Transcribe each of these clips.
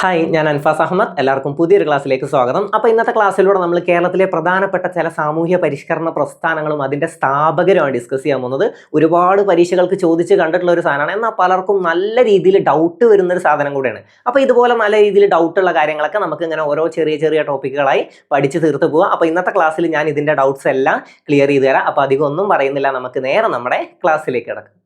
Hi, ഞാൻ അൻഫാസ് അഹമ്മദ്. എല്ലാവർക്കും പുതിയൊരു ക്ലാസ്സിലേക്ക് സ്വാഗതം. അപ്പോൾ ഇന്നത്തെ ക്ലാസ്സിലൂടെ നമ്മൾ കേരളത്തിലെ പ്രധാനപ്പെട്ട ചില സാമൂഹ്യ പരിഷ്കരണ പ്രസ്ഥാനങ്ങളും അതിൻ്റെ സ്ഥാപകരുമാണ് ഡിസ്കസ് ചെയ്യാൻ പോകുന്നത്. ഒരുപാട് പരീക്ഷകൾക്ക് ചോദിച്ച് കണ്ടിട്ടുള്ള ഒരു സാധനമാണ്, എന്നാൽ പലർക്കും നല്ല രീതിയിൽ ഡൗട്ട് വരുന്നൊരു സാധനം കൂടെയാണ്. അപ്പോൾ ഇതുപോലെ നല്ല രീതിയിൽ ഡൗട്ടുള്ള കാര്യങ്ങളൊക്കെ നമുക്ക് ഇങ്ങനെ ഓരോ ചെറിയ ചെറിയ ടോപ്പിക്കുകളായി പഠിച്ച് തീർത്ത് പോകാം. അപ്പോൾ ഇന്നത്തെ ക്ലാസ്സിൽ ഞാൻ ഇതിൻ്റെ ഡൗട്ട്സ് എല്ലാം ക്ലിയർ ചെയ്ത് തരാം. അപ്പോൾ അധികം ഒന്നും പറയുന്നില്ല, നമുക്ക് നേരെ നമ്മുടെ ക്ലാസ്സിലേക്ക് കിടക്കാം.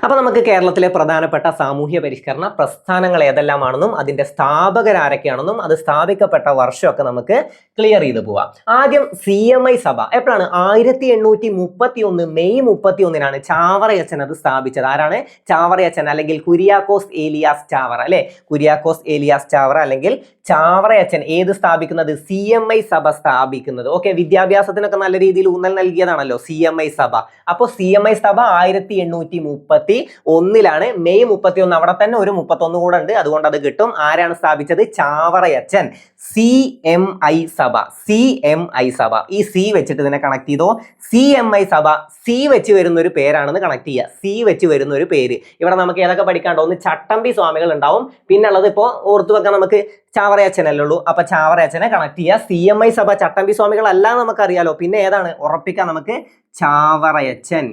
അപ്പോൾ നമുക്ക് കേരളത്തിലെ പ്രധാനപ്പെട്ട സാമൂഹ്യ പരിഷ്കരണ പ്രസ്ഥാനങ്ങൾ ഏതെല്ലാമാണെന്നും അതിൻ്റെ സ്ഥാപകരാരൊക്കെയാണെന്നും അത് സ്ഥാപിക്കപ്പെട്ട വർഷമൊക്കെ നമുക്ക് ക്ലിയർ ചെയ്ത് പോവാം. ആദ്യം CMI സഭ എപ്പോഴാണ്? 1831 മെയ് 31 ചാവറയച്ചൻ അത് സ്ഥാപിച്ചത്. ആരാണ്? ചാവറയച്ചൻ അല്ലെങ്കിൽ കുര്യാക്കോസ് ഏലിയാസ് ചാവറ, അല്ലെ? കുര്യാക്കോസ് ഏലിയാസ് ചാവറ അല്ലെങ്കിൽ ചാവറയച്ചൻ ഏത് സ്ഥാപിക്കുന്നത്? CMI സഭ സ്ഥാപിക്കുന്നത്. ഓക്കെ, വിദ്യാഭ്യാസത്തിനൊക്കെ നല്ല രീതിയിൽ ഊന്നൽ നൽകിയതാണല്ലോ CMI സഭ. അപ്പോൾ CMI സഭ 1831 മെയ് 31. അവിടെ തന്നെ ഒരു 31 കൂടെ ഉണ്ട്, അതുകൊണ്ട് അത് കിട്ടും. ആരാണ് സ്ഥാപിച്ചത്? ചാവറയച്ചൻ. CMI സഭ. CMI സഭ. ഈ സി വെച്ചിട്ട് ഇതിനെ കണക്ട് ചെയ്തോ. CMI സഭ സി വെച്ച് വരുന്ന ഒരു പേരാണെന്ന് കണക്ട് ചെയ്യുക. സി വെച്ച് വരുന്ന ഒരു പേര്. ഇവിടെ നമുക്ക് ഏതൊക്കെ പഠിക്കാണ്ടോ? ഒന്ന് ചട്ടമ്പി സ്വാമികൾ ഉണ്ടാവും, പിന്നെ ഉള്ളത് ഇപ്പോൾ ഓർത്തു വെക്കാൻ നമുക്ക് ചാവറയച്ചനല്ലേ ഉള്ളൂ. അപ്പൊ ചാവറയച്ചനെ കണക്ട് ചെയ്യുക. CMI സഭ ചട്ടമ്പി സ്വാമികളല്ല നമുക്കറിയാലോ. പിന്നെ ഏതാണ് ഉറപ്പിക്കാം നമുക്ക്? ചാവറയച്ചൻ.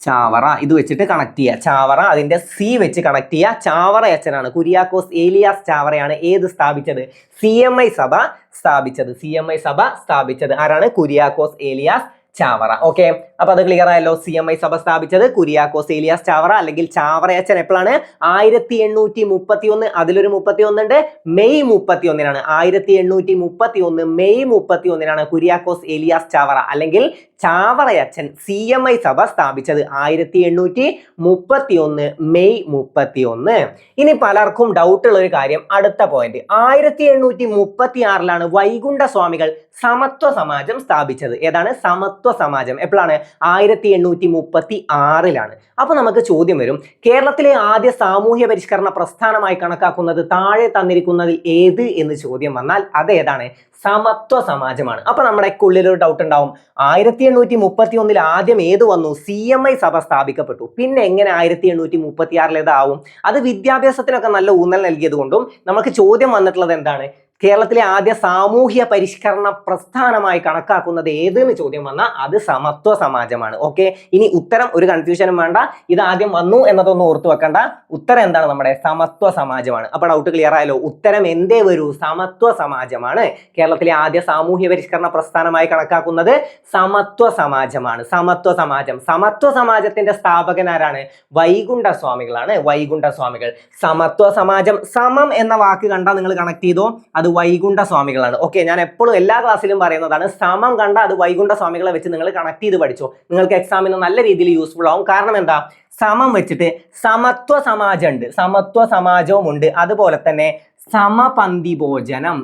ചാവറ ഇത് വെച്ചിട്ട് കണക്ട് ചെയ്യുക. ചാവറ അതിന്റെ സി വെച്ച് കണക്ട് ചെയ്യുക. ചാവറയച്ചനാണ്, കുര്യാക്കോസ് ഏലിയാസ് ചാവറയാണ് ഏത് സ്ഥാപിച്ചത്? CMI സഭ സ്ഥാപിച്ചത്. CMI സഭ സ്ഥാപിച്ചത് ആരാണ്? കുര്യാക്കോസ് ഏലിയാസ് ചാവറ. ഓക്കെ, അപ്പൊ അത് ക്ലിയർ ആയല്ലോ. CMI സഭ സ്ഥാപിച്ചത് കുര്യാക്കോസ് ഏലിയാസ് ചാവറ അല്ലെങ്കിൽ ചാവറയച്ചൻ. എപ്പോഴാണ്? 1831. അതിലൊരു 31 ഉണ്ട്. മെയ് 31. 1831 മെയ് 31 കുര്യാക്കോസ് ഏലിയാസ് ചാവറ അല്ലെങ്കിൽ ചാവറയച്ചൻ CMI സഭ സ്ഥാപിച്ചത്. 1831 മെയ് 31. ഇനി പലർക്കും ഡൗട്ട് ഉള്ള ഒരു കാര്യം, അടുത്ത പോയിന്റ്, 1836 വൈകുണ്ഠ സ്വാമികൾ സമത്വ സമാജം സ്ഥാപിച്ചത്. ഏതാണ്? സമത്വ സമാജം. എപ്പോഴാണ്? 1836. അപ്പൊ നമുക്ക് ചോദ്യം വരും, കേരളത്തിലെ ആദ്യ സാമൂഹ്യ പരിഷ്കരണ പ്രസ്ഥാനമായി കണക്കാക്കുന്നത് താഴെ തന്നിരിക്കുന്നതിൽ ഏത് എന്ന് ചോദ്യം വന്നാൽ അതേതാണ്? സമത്വ സമാജമാണ്. അപ്പൊ നമ്മുടെ ഉള്ളിലൊരു ഡൗട്ട് ഉണ്ടാവും, 1831 ആദ്യം ഏത് വന്നു? CMI സഭ സ്ഥാപിക്കപ്പെട്ടു. പിന്നെ എങ്ങനെ 1836 ഏതാവും? അത് വിദ്യാഭ്യാസത്തിനൊക്കെ നല്ല ഊന്നൽ നൽകിയത് കൊണ്ടും നമുക്ക് ചോദ്യം വന്നിട്ടുള്ളത് എന്താണ്? കേരളത്തിലെ ആദ്യ സാമൂഹ്യ പരിഷ്കരണ പ്രസ്ഥാനമായി കണക്കാക്കുന്നത് ഏതെന്ന് ചോദ്യം വന്നാൽ അത് സമത്വ സമാജമാണ്. ഓക്കെ, ഇനി ഉത്തരം ഒരു കൺഫ്യൂഷനും വേണ്ട, ഇത് ആദ്യം വന്നു എന്നതൊന്നും ഓർത്തു വെക്കണ്ട. ഉത്തരം എന്താണ്? നമ്മുടെ സമത്വ സമാജമാണ്. അപ്പൊ ഡൗട്ട് ക്ലിയർ ആയല്ലോ. ഉത്തരം എന്തേ വരൂ? സമത്വ സമാജമാണ്. കേരളത്തിലെ ആദ്യ സാമൂഹ്യ പരിഷ്കരണ പ്രസ്ഥാനമായി കണക്കാക്കുന്നത് സമത്വ സമാജമാണ്. സമത്വ സമാജം. സമത്വ സമാജത്തിന്റെ സ്ഥാപകനാരാണ്? വൈകുണ്ഠ സ്വാമികളാണ്. വൈകുണ്ഠ സ്വാമികൾ. സമത്വ സമാജം. സമം എന്ന വാക്ക് കണ്ടാൽ നിങ്ങൾ കണക്ട് ചെയ്തോ, അത് വൈകുണ്ഠ സ്വാമികളാണ്. ഓക്കെ, ഞാൻ എപ്പോഴും എല്ലാ ക്ലാസ്സിലും പറയുന്നതാണ്, സമം കണ്ട അത് വൈകുണ്ഠ സ്വാമികളെ വെച്ച് നിങ്ങൾ കണക്ട് ചെയ്ത് പഠിച്ചോ. നിങ്ങൾക്ക് എക്സാമിന് നല്ല രീതിയിൽ യൂസ്ഫുൾ ആവും. കാരണം എന്താ? സമം വെച്ചിട്ട് സമത്വ സമാജം ഉണ്ട്, സമത്വ സമാജവും ഉണ്ട്. അതുപോലെ തന്നെ സമപന്തി ഭോജനം.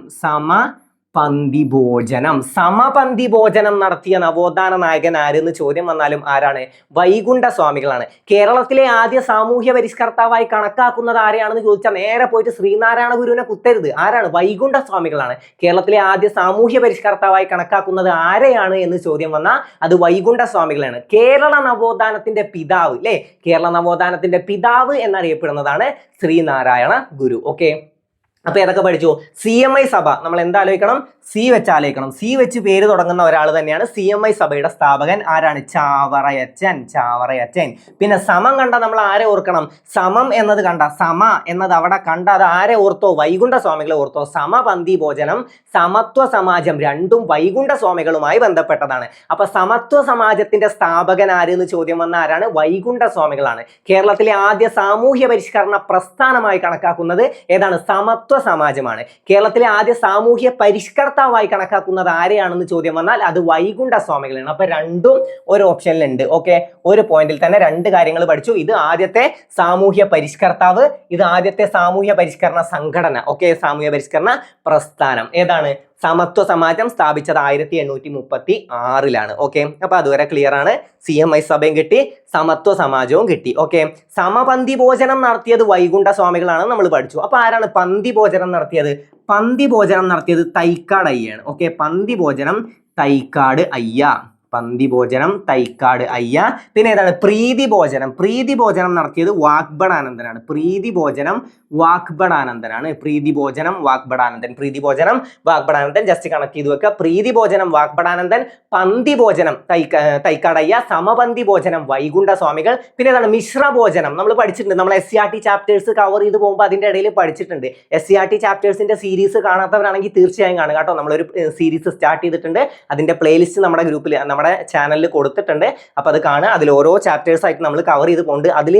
സമപന്തി ഭോജനം നടത്തിയ നവോത്ഥാന നായകൻ ആരെന്ന് ചോദ്യം വന്നാലും ആരാണ്? വൈകുണ്ഠ സ്വാമികളാണ്. കേരളത്തിലെ ആദ്യ സാമൂഹ്യ പരിഷ്കർത്താവായി കണക്കാക്കുന്നത് ആരെയാണെന്ന് ചോദിച്ചാൽ നേരെ പോയിട്ട് ശ്രീനാരായണ ഗുരുവിനെ കുത്തരുത്. ആരാണ്? വൈകുണ്ഠ സ്വാമികളാണ്. കേരളത്തിലെ ആദ്യ സാമൂഹ്യ പരിഷ്കർത്താവായി കണക്കാക്കുന്നത് ആരെയാണ് എന്ന് ചോദ്യം വന്നാൽ അത് വൈകുണ്ഠ സ്വാമികളാണ്. കേരള നവോത്ഥാനത്തിന്റെ പിതാവ്, അല്ലെ? കേരള നവോത്ഥാനത്തിന്റെ പിതാവ് എന്നറിയപ്പെടുന്നതാണ് ശ്രീനാരായണ ഗുരു. ഓക്കെ, അപ്പൊ ഏതൊക്കെ പഠിച്ചു? CMI സഭ നമ്മൾ എന്താലോചിക്കണം? സി വെച്ച് ആലോചിക്കണം. സി വെച്ച് പേര് തുടങ്ങുന്ന ഒരാൾ തന്നെയാണ് CMI സഭയുടെ സ്ഥാപകൻ. ആരാണ്? ചാവറയച്ചൻ. ചാവറയച്ചൻ. പിന്നെ സമം കണ്ട നമ്മൾ ആരെ ഓർക്കണം? സമം എന്നത് കണ്ട, സമ എന്നത് അവിടെ കണ്ട, അത് ആരെ ഓർത്തോ? വൈകുണ്ഠ സ്വാമികളെ ഓർത്തോ. സമപന്തി ഭോജനം, സമത്വ സമാജം രണ്ടും വൈകുണ്ഠ സ്വാമികളുമായി ബന്ധപ്പെട്ടതാണ്. അപ്പൊ സമത്വ സമാജത്തിന്റെ സ്ഥാപകൻ ആരെന്ന് ചോദ്യം വന്ന ആരാണ്? വൈകുണ്ഠ സ്വാമികളാണ്. കേരളത്തിലെ ആദ്യ സാമൂഹ്യ പരിഷ്കരണ പ്രസ്ഥാനമായി കണക്കാക്കുന്നത് ഏതാണ്? സമത്വ സമാജമാണ്. കേരളത്തിലെ ആദ്യ സാമൂഹ്യ പരിഷ്കർത്താവായി കണക്കാക്കുന്നത് ആരെയാണെന്ന് ചോദ്യം വന്നാൽ അത് വൈകുണ്ഠ സ്വാമികളാണ്. അപ്പൊ രണ്ടും ഒരു ഓപ്ഷനിലുണ്ട്. ഓക്കെ, ഒരു പോയിന്റിൽ തന്നെ രണ്ട് കാര്യങ്ങൾ പഠിച്ചു. ഇത് ആദ്യത്തെ സാമൂഹ്യ പരിഷ്കർത്താവ്, ഇത് ആദ്യത്തെ സാമൂഹ്യ പരിഷ്കരണ സംഘടന. ഓക്കെ, സാമൂഹ്യ പരിഷ്കരണ പ്രസ്ഥാനം ഏതാണ്? സമത്വ സമാജം സ്ഥാപിച്ചത് 1836. ഓക്കെ, അപ്പൊ അതുവരെ ക്ലിയർ ആണ്. CMI സഭയും കിട്ടി, സമത്വ സമാജവും കിട്ടി. ഓക്കെ, സമപന്തി ഭോജനം നടത്തിയത് വൈകുണ്ഠ സ്വാമികളാണ് നമ്മൾ പഠിച്ചു. അപ്പൊ ആരാണ് പന്തി ഭോജനം നടത്തിയത്? പന്തി ഭോജനം നടത്തിയത് തൈക്കാട് അയ്യാണ്. ഓക്കെ, പന്തി ഭോജനം തൈക്കാട് അയ്യ, പന്തി ഭോജനം തൈക്കാട് അയ്യ. പിന്നെ ഏതാണ്? പ്രീതി ഭോജനം. പ്രീതി ഭോജനം നടത്തിയത് വാഗ്ഭടാനന്ദനാണ്. പ്രീതി ഭോജനം വാഗ്ഭടാനന്ദനാണ്. പ്രീതി ഭോജനം വാഗ്ഭടാനന്ദൻ, പ്രീതി ഭോജനം വാഗ്ഭടാനന്ദൻ. ജസ്റ്റ് കണക്ട് ചെയ്ത് വെക്കുക. പ്രീതി ഭോജനം വാഗ്ഭടാനന്ദൻ, പന്തി ഭോജനം തൈക്കാടയ്യ, സമപന്തി ഭോജനം വൈകുണ്ഠ സ്വാമികൾ. പിന്നെ ഏതാണ്? മിശ്ര ഭോജനം നമ്മൾ പഠിച്ചിട്ടുണ്ട്. നമ്മൾ SCRT ചാപ്റ്റേഴ്സ് കവർ ചെയ്ത് പോകുമ്പോൾ അതിന്റെ ഇടയിൽ പഠിച്ചിട്ടുണ്ട്. SCRT ചാപ്റ്റേഴ്സിന്റെ സീരീസ് കാണാത്തവരാണെങ്കിൽ തീർച്ചയായും കാണുക കേട്ടോ. നമ്മളൊരു സീരീസ് സ്റ്റാർട്ട് ചെയ്തിട്ടുണ്ട്. അതിന്റെ പ്ലേലിസ്റ്റ് നമ്മുടെ ഗ്രൂപ്പിൽ, നമ്മുടെ ചാനലിൽ കൊടുത്തിട്ടുണ്ട്. അപ്പൊ അത് കാണുക. അതിൽ ഓരോ ചാപ്റ്റേഴ്സ് ആയിട്ട് നമ്മൾ കവർ ചെയ്ത് പോകുന്നുണ്ട്. അതിൽ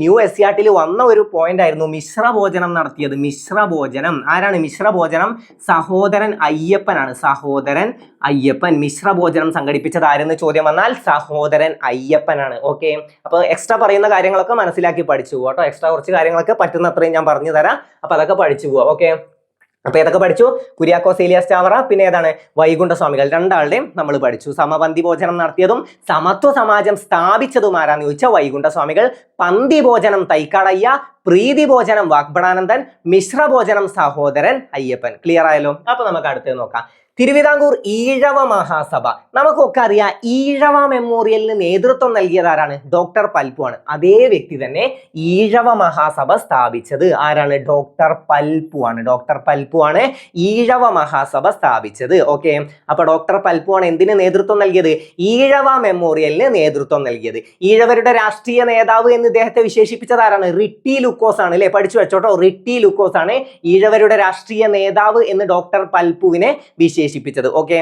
ന്യൂ SCRT വന്ന ഒരു പോയിന്റ് ആയിരുന്നു മിശ്ര ഭോജനം നടത്തിയത്. മിശ്ര ഭോജനം ആരാണ്? മിശ്ര ഭോജനം സഹോദരൻ അയ്യപ്പനാണ്. സഹോദരൻ അയ്യപ്പൻ. മിശ്ര ഭോജനം സംഘടിപ്പിച്ചത് ആരെന്ന് ചോദ്യം വന്നാൽ സഹോദരൻ അയ്യപ്പനാണ്. ഓക്കെ, അപ്പൊ എക്സ്ട്രാ പറയുന്ന കാര്യങ്ങളൊക്കെ മനസ്സിലാക്കി പഠിച്ചു പോകാം കേട്ടോ. എക്സ്ട്രാ കുറച്ച് കാര്യങ്ങളൊക്കെ പറ്റുന്നത്രയും ഞാൻ പറഞ്ഞു തരാം. അപ്പൊ അതൊക്കെ പഠിച്ചു പോവാം. ഓക്കെ, അപ്പൊ ഏതൊക്കെ പഠിച്ചു? കുര്യാക്കോസ് ഏലിയാസ് ചാവറ, പിന്നെ ഏതാണ്? വൈകുണ്ഠ സ്വാമികൾ. രണ്ടാളുടെയും നമ്മൾ പഠിച്ചു. സമപന്തി ഭോജനം നടത്തിയതും സമത്വ സമാജം സ്ഥാപിച്ചതും ആരാന്ന് ചോദിച്ചാൽ വൈകുണ്ഠ സ്വാമികൾ. പന്തി ഭോജനം തൈക്കാടയ്യ, പ്രീതി ഭോജനം വാഗ്ഭടാനന്ദൻ, മിശ്ര ഭോജനം സഹോദരൻ അയ്യപ്പൻ. ക്ലിയർ ആയല്ലോ? അപ്പൊ നമുക്ക് അടുത്ത് നോക്കാം. തിരുവിതാംകൂർ ഈഴവ മഹാസഭ. നമുക്കൊക്കെ അറിയാം, ഈഴവ മെമ്മോറിയലിന് നേതൃത്വം നൽകിയത് ആരാണ്? ഡോക്ടർ പൽപ്പു ആണ്. അതേ വ്യക്തി തന്നെ ഈഴവ മഹാസഭ സ്ഥാപിച്ചത് ആരാണ്? ഡോക്ടർ പൽപ്പു ആണ്. ഡോക്ടർ പൽപ്പു ആണ് ഈഴവ മഹാസഭ സ്ഥാപിച്ചത്. ഓക്കെ, അപ്പൊ ഡോക്ടർ പൽപ്പു ആണ് എന്തിന് നേതൃത്വം നൽകിയത്? ഈഴവ മെമ്മോറിയലിന് നേതൃത്വം നൽകിയത്. ഈഴവരുടെ രാഷ്ട്രീയ നേതാവ് എന്ന് ഇദ്ദേഹത്തെ വിശേഷിപ്പിച്ചത് ആരാണ്? റിട്ടി ലുക്കോസ് ആണ്. അല്ലെ, പഠിച്ചു വെച്ചോട്ടോ. റിട്ടി ലുക്കോസ് ആണ് ഈഴവരുടെ രാഷ്ട്രീയ നേതാവ് എന്ന് ഡോക്ടർ പൽപ്പുവിനെ വിശേഷിപ്പിച്ചത്. ഓക്കെ,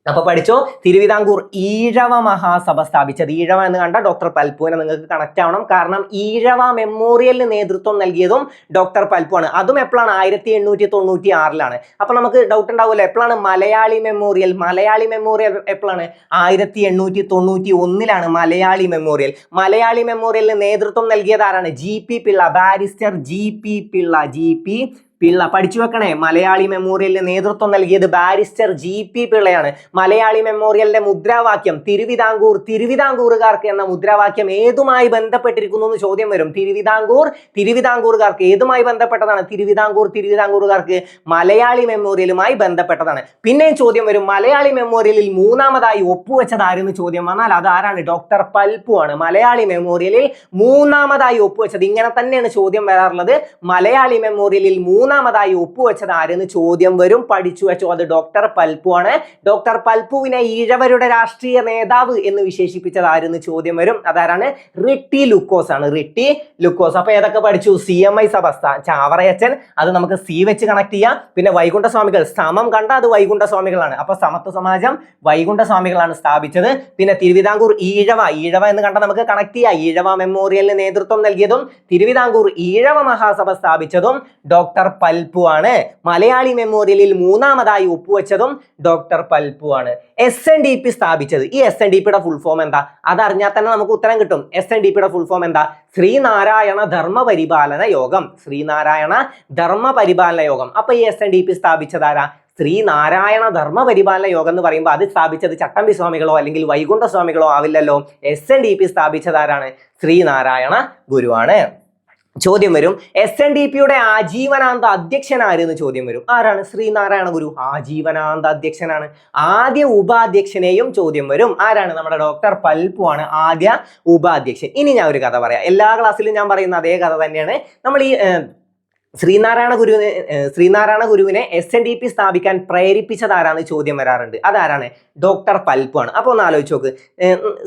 അപ്പൊ പഠിച്ചോ. തിരുവിതാംകൂർ ഈഴവ മഹാസഭ സ്ഥാപിച്ചത്, ഈഴവ എന്ന് കണ്ട ഡോക്ടർ പൽപ്പുവിനെ നിങ്ങൾക്ക് കണക്ട് ആവണം. കാരണം ഈഴവ മെമ്മോറിയലിന് നേതൃത്വം നൽകിയതും ഡോക്ടർ പൽപ്പു ആണ്. അതും എപ്പോഴാണ്? 1896. അപ്പൊ നമുക്ക് ഡൗട്ട് ഉണ്ടാവുമല്ലോ, എപ്പോഴാണ് മലയാളി മെമ്മോറിയൽ? മലയാളി മെമ്മോറിയൽ എപ്പോഴാണ്? 1891 മലയാളി മെമ്മോറിയൽ. മലയാളി മെമ്മോറിയലിന് നേതൃത്വം നൽകിയത് ആരാണ്? GP Pillai, barrister GP Pillai. GP Pillai പഠിച്ചു വെക്കണേ. മലയാളി മെമ്മോറിയലിന് നേതൃത്വം നൽകിയത് ബാരിസ്റ്റർ GP പിള്ളയാണ്. മലയാളി മെമ്മോറിയലിന്റെ മുദ്രാവാക്യം തിരുവിതാംകൂറുകാർക്ക് എന്ന മുദ്രാവാക്യം ഏതുമായി ബന്ധപ്പെട്ടിരിക്കുന്നു എന്ന് ചോദ്യം വരും. തിരുവിതാംകൂറുകാർക്ക് ഏതുമായി ബന്ധപ്പെട്ടതാണ്? തിരുവിതാംകൂറുകാർക്ക് മലയാളി മെമ്മോറിയലുമായി ബന്ധപ്പെട്ടതാണ്. പിന്നെയും ചോദ്യം വരും, മലയാളി മെമ്മോറിയലിൽ മൂന്നാമതായി ഒപ്പുവെച്ചത് ആരെന്ന് ചോദ്യം വന്നാൽ അത് ആരാണ്? ഡോക്ടർ പൽപ്പു ആണ്. മലയാളി മെമ്മോറിയലിൽ മൂന്നാമതായി ഒപ്പുവെച്ചത്. ഇങ്ങനെ തന്നെയാണ് ചോദ്യം വരാറുള്ളത്. മലയാളി മെമ്മോറിയലിൽ മൂന്നാമതായി ഒപ്പുവെച്ചത് ആരെന്ന് ചോദ്യം വരും. പഠിച്ചു വെച്ചോ, അത് ഡോക്ടർ പൽപ്പു ആണ്. ഡോക്ടർ പൽപ്പുവിനെ ഈഴവരുടെ രാഷ്ട്രീയ നേതാവ് എന്ന് വിശേഷിപ്പിച്ചത് ആരെന്ന് ചോദ്യം വരും. അതാരാണ്? റിട്ടി ലുക്കോസ് ആണ്. റിട്ടി ലുക്കോസ്. അപ്പൊ ഏതൊക്കെ പഠിച്ചു? CMI സഭ, ചാവറയച്ചൻ, അത് നമുക്ക് C വെച്ച് കണക്ട് ചെയ്യാം. പിന്നെ വൈകുണ്ഠ സ്വാമികൾ, സമം കണ്ട അത് വൈകുണ്ഠ സ്വാമികളാണ്. അപ്പൊ സമത്വ സമാജം വൈകുണ്ഠ സ്വാമികളാണ് സ്ഥാപിച്ചത്. പിന്നെ തിരുവിതാംകൂർ ഈഴവ എന്ന് കണ്ട നമുക്ക് കണക്ട് ചെയ്യാം. ഈഴവ മെമ്മോറിയലിന് നേതൃത്വം നൽകിയതും തിരുവിതാംകൂർ ഈഴവ മഹാസഭ സ്ഥാപിച്ചതും ഡോക്ടർ പൽപ്പു ആണ്. മലയാളി മെമ്മോറിയലിൽ മൂന്നാമതായി ഒപ്പുവെച്ചതും ഡോക്ടർ പൽപ്പു ആണ്. SNDP സ്ഥാപിച്ചത്, ഈ SNDPയുടെ ഫുൾ ഫോം എന്താ? അതറിഞ്ഞാൽ തന്നെ നമുക്ക് ഉത്തരം കിട്ടും. SNDPയുടെ ഫുൾ ഫോം എന്താ? ശ്രീനാരായണ ധർമ്മ പരിപാലന യോഗം. ശ്രീനാരായണ ധർമ്മ പരിപാലന യോഗം. അപ്പൊ ഈ SNDP സ്ഥാപിച്ചത് ആരാ? ശ്രീനാരായണ ധർമ്മ പരിപാലന യോഗം എന്ന് പറയുമ്പോൾ അത് സ്ഥാപിച്ചത് ചട്ടമ്പി സ്വാമികളോ അല്ലെങ്കിൽ വൈകുണ്ഠ സ്വാമികളോ ആവില്ലല്ലോ. SNDP സ്ഥാപിച്ചത് ആരാണ്? ശ്രീനാരായണ ഗുരുവാണ്. ചോദ്യം വരും, SNDPയുടെ ആജീവനാന്ത അധ്യക്ഷൻ ആരെന്ന് ചോദ്യം വരും. ആരാണ്? ശ്രീനാരായണ ഗുരു ആജീവനാന്ത അധ്യക്ഷനാണ്. ആദ്യ ഉപാധ്യക്ഷനെയും ചോദ്യം വരും. ആരാണ്? നമ്മുടെ ഡോക്ടർ പൽപ്പു ആണ് ആദ്യ ഉപാധ്യക്ഷൻ. ഇനി ഞാൻ ഒരു കഥ പറയാം. എല്ലാ ക്ലാസ്സിലും ഞാൻ പറയുന്ന അതേ കഥ തന്നെയാണ്. നമ്മൾ ഈ ശ്രീനാരായണ ഗുരുവിനെ SNDP സ്ഥാപിക്കാൻ പ്രേരിപ്പിച്ചത് ആരാന്ന് ചോദ്യം വരാറുണ്ട്. അതാരാണ്? ഡോക്ടർ പൽപ്പു ആണ്. അപ്പൊ ഒന്ന് ആലോചിച്ച് നോക്ക്,